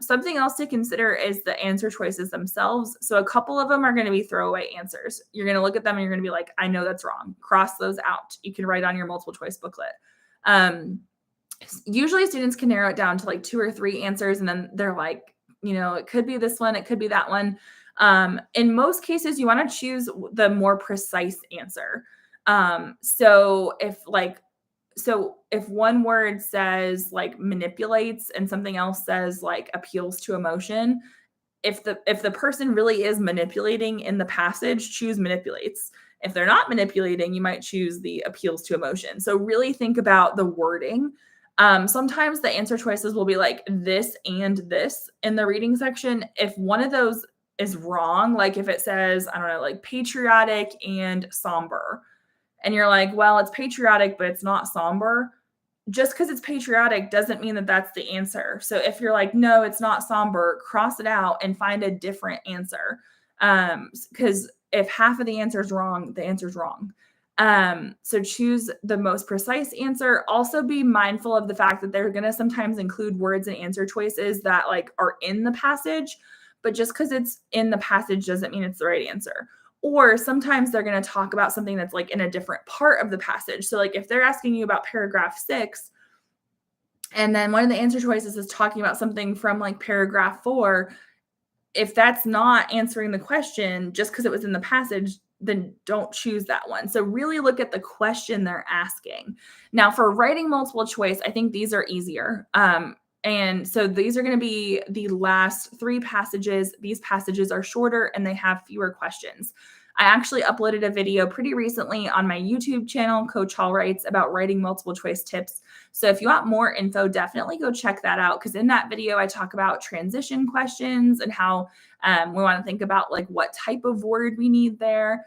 Something else to consider is the answer choices themselves. So a couple of them are going to be throwaway answers. You're going to look at them and you're going to be like, I know that's wrong. Cross those out. You can write on your multiple choice booklet. Usually students can narrow it down to like 2 or 3 answers, and then they're like, it could be this one, it could be that one. In most cases, you want to choose the more precise answer. So if one word says like manipulates and something else says like appeals to emotion, if the person really is manipulating in the passage, choose manipulates. If they're not manipulating, you might choose the appeals to emotion. So really think about the wording. Sometimes the answer choices will be like this and this in the reading section. If one of those is wrong. Like if it says, I don't know, like patriotic and somber, and you're like, well, it's patriotic, but it's not somber. Just because it's patriotic doesn't mean that that's the answer. So if you're like, no, it's not somber, cross it out and find a different answer. Because if half of the answer is wrong, the answer is wrong. So choose the most precise answer. Also be mindful of the fact that they're going to sometimes include words and answer choices that like are in the passage, but just because it's in the passage doesn't mean it's the right answer. Or sometimes they're going to talk about something that's like in a different part of the passage. So like if they're asking you about paragraph 6, and then one of the answer choices is talking about something from like paragraph 4, if that's not answering the question just because it was in the passage, then don't choose that one. So really look at the question they're asking. Now for writing multiple choice, I think these are easier. And so these are going to be the last 3 passages. These passages are shorter and they have fewer questions. I actually uploaded a video pretty recently on my YouTube channel, Coach Hall Writes, about writing multiple choice tips. So if you want more info, definitely go check that out. Because in that video, I talk about transition questions and how we want to think about like what type of word we need there.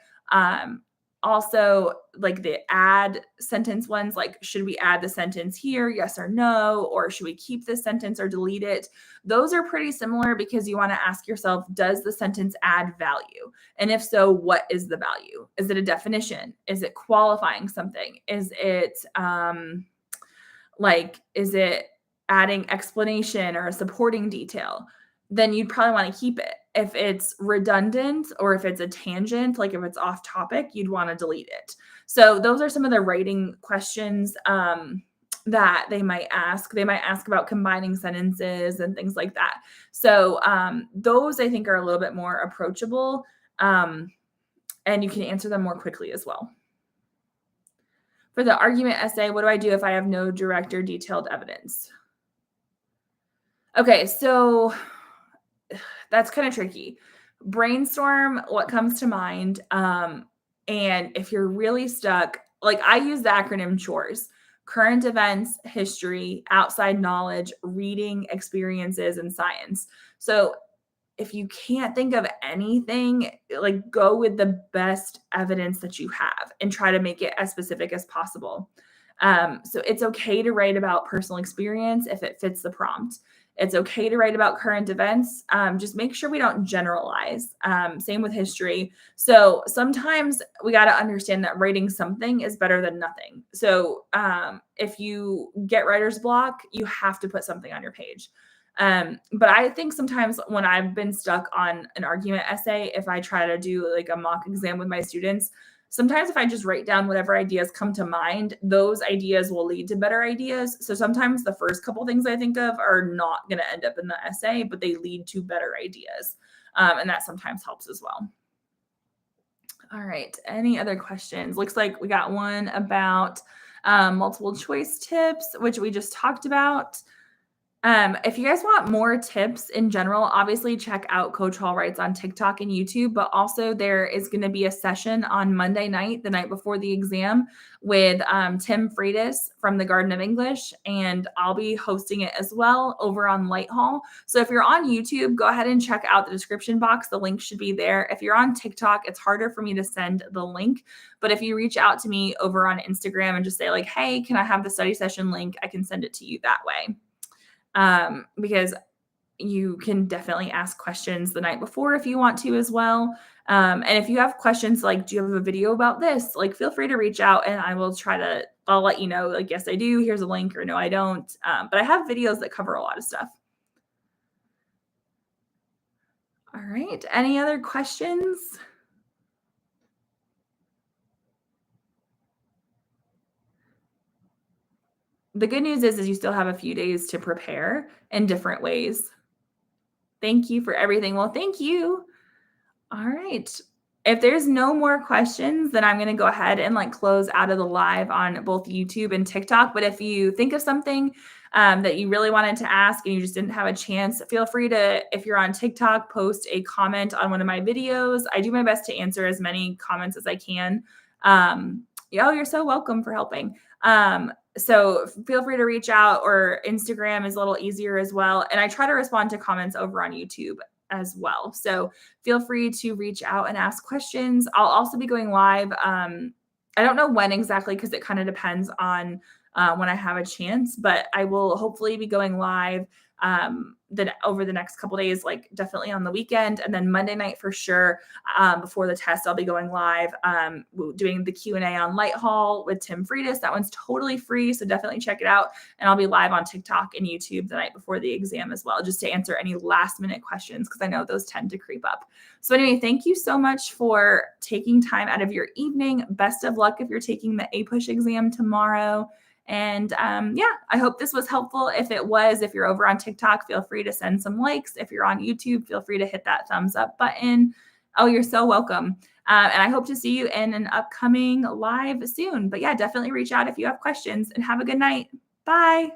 Also, like the add sentence ones, like should we add the sentence here, yes or no, or should we keep this sentence or delete it? Those are pretty similar because you want to ask yourself, does the sentence add value? And if so, what is the value? Is it a definition? Is it qualifying something? Is it is it adding explanation or a supporting detail? Then you'd probably want to keep it. If it's redundant or if it's a tangent, like if it's off topic, you'd want to delete it. So those are some of the writing questions that they might ask. They might ask about combining sentences and things like that. So those I think are a little bit more approachable, and you can answer them more quickly as well. For the argument essay, what do I do if I have no direct or detailed evidence? Okay, so that's kind of tricky. Brainstorm what comes to mind. And if you're really stuck, like I use the acronym CHORES: current events, history, outside knowledge, reading, experiences, and science. So if you can't think of anything, like go with the best evidence that you have and try to make it as specific as possible. So it's okay to write about personal experience if it fits the prompt. It's okay to write about current events. Just make sure we don't generalize. Same with history. So sometimes we got to understand that writing something is better than nothing. So if you get writer's block, you have to put something on your page. But I think sometimes when I've been stuck on an argument essay, if I try to do like a mock exam with my students, sometimes if I just write down whatever ideas come to mind, those ideas will lead to better ideas. So sometimes the first couple things I think of are not going to end up in the essay, but they lead to better ideas. And that sometimes helps as well. All right. Any other questions? Looks like we got one about multiple choice tips, which we just talked about. If you guys want more tips in general, obviously check out Coach Hall Writes on TikTok and YouTube, but also there is going to be a session on Monday night, the night before the exam, with Tim Freitas from the Garden of English, and I'll be hosting it as well over on Light Hall. So if you're on YouTube, go ahead and check out the description box. The link should be there. If you're on TikTok, it's harder for me to send the link, but if you reach out to me over on Instagram and just say like, hey, can I have the study session link? I can send it to you that way. Because you can definitely ask questions the night before if you want to as well. And if you have questions like, do you have a video about this? Like, feel free to reach out and I'll let you know, like, yes, I do. Here's a link, or no, I don't. But I have videos that cover a lot of stuff. All right. Any other questions? The good news is you still have a few days to prepare in different ways. Thank you for everything. Well, thank you. All right. If there's no more questions, then I'm going to go ahead and like close out of the live on both YouTube and TikTok. But if you think of something that you really wanted to ask and you just didn't have a chance, feel free to, if you're on TikTok, post a comment on one of my videos. I do my best to answer as many comments as I can. You're so welcome for helping. So feel free to reach out, or Instagram is a little easier as well. And I try to respond to comments over on YouTube as well. So feel free to reach out and ask questions. I'll also be going live. I don't know when exactly because it kind of depends on when I have a chance, but I will hopefully be going live over the next couple days, like definitely on the weekend, and then Monday night for sure. Before the test, I'll be going live doing the Q&A on Light Hall with Tim Friedis. That one's totally free, so definitely check it out. And I'll be live on TikTok and YouTube the night before the exam as well, just to answer any last minute questions because I know those tend to creep up. So anyway, thank you so much for taking time out of your evening. Best of luck if you're taking the APUSH exam tomorrow. And yeah, I hope this was helpful. If it was, if you're over on TikTok, feel free to send some likes. If you're on YouTube, feel free to hit that thumbs up button. Oh, you're so welcome. And I hope to see you in an upcoming live soon. But yeah, definitely reach out if you have questions and have a good night. Bye.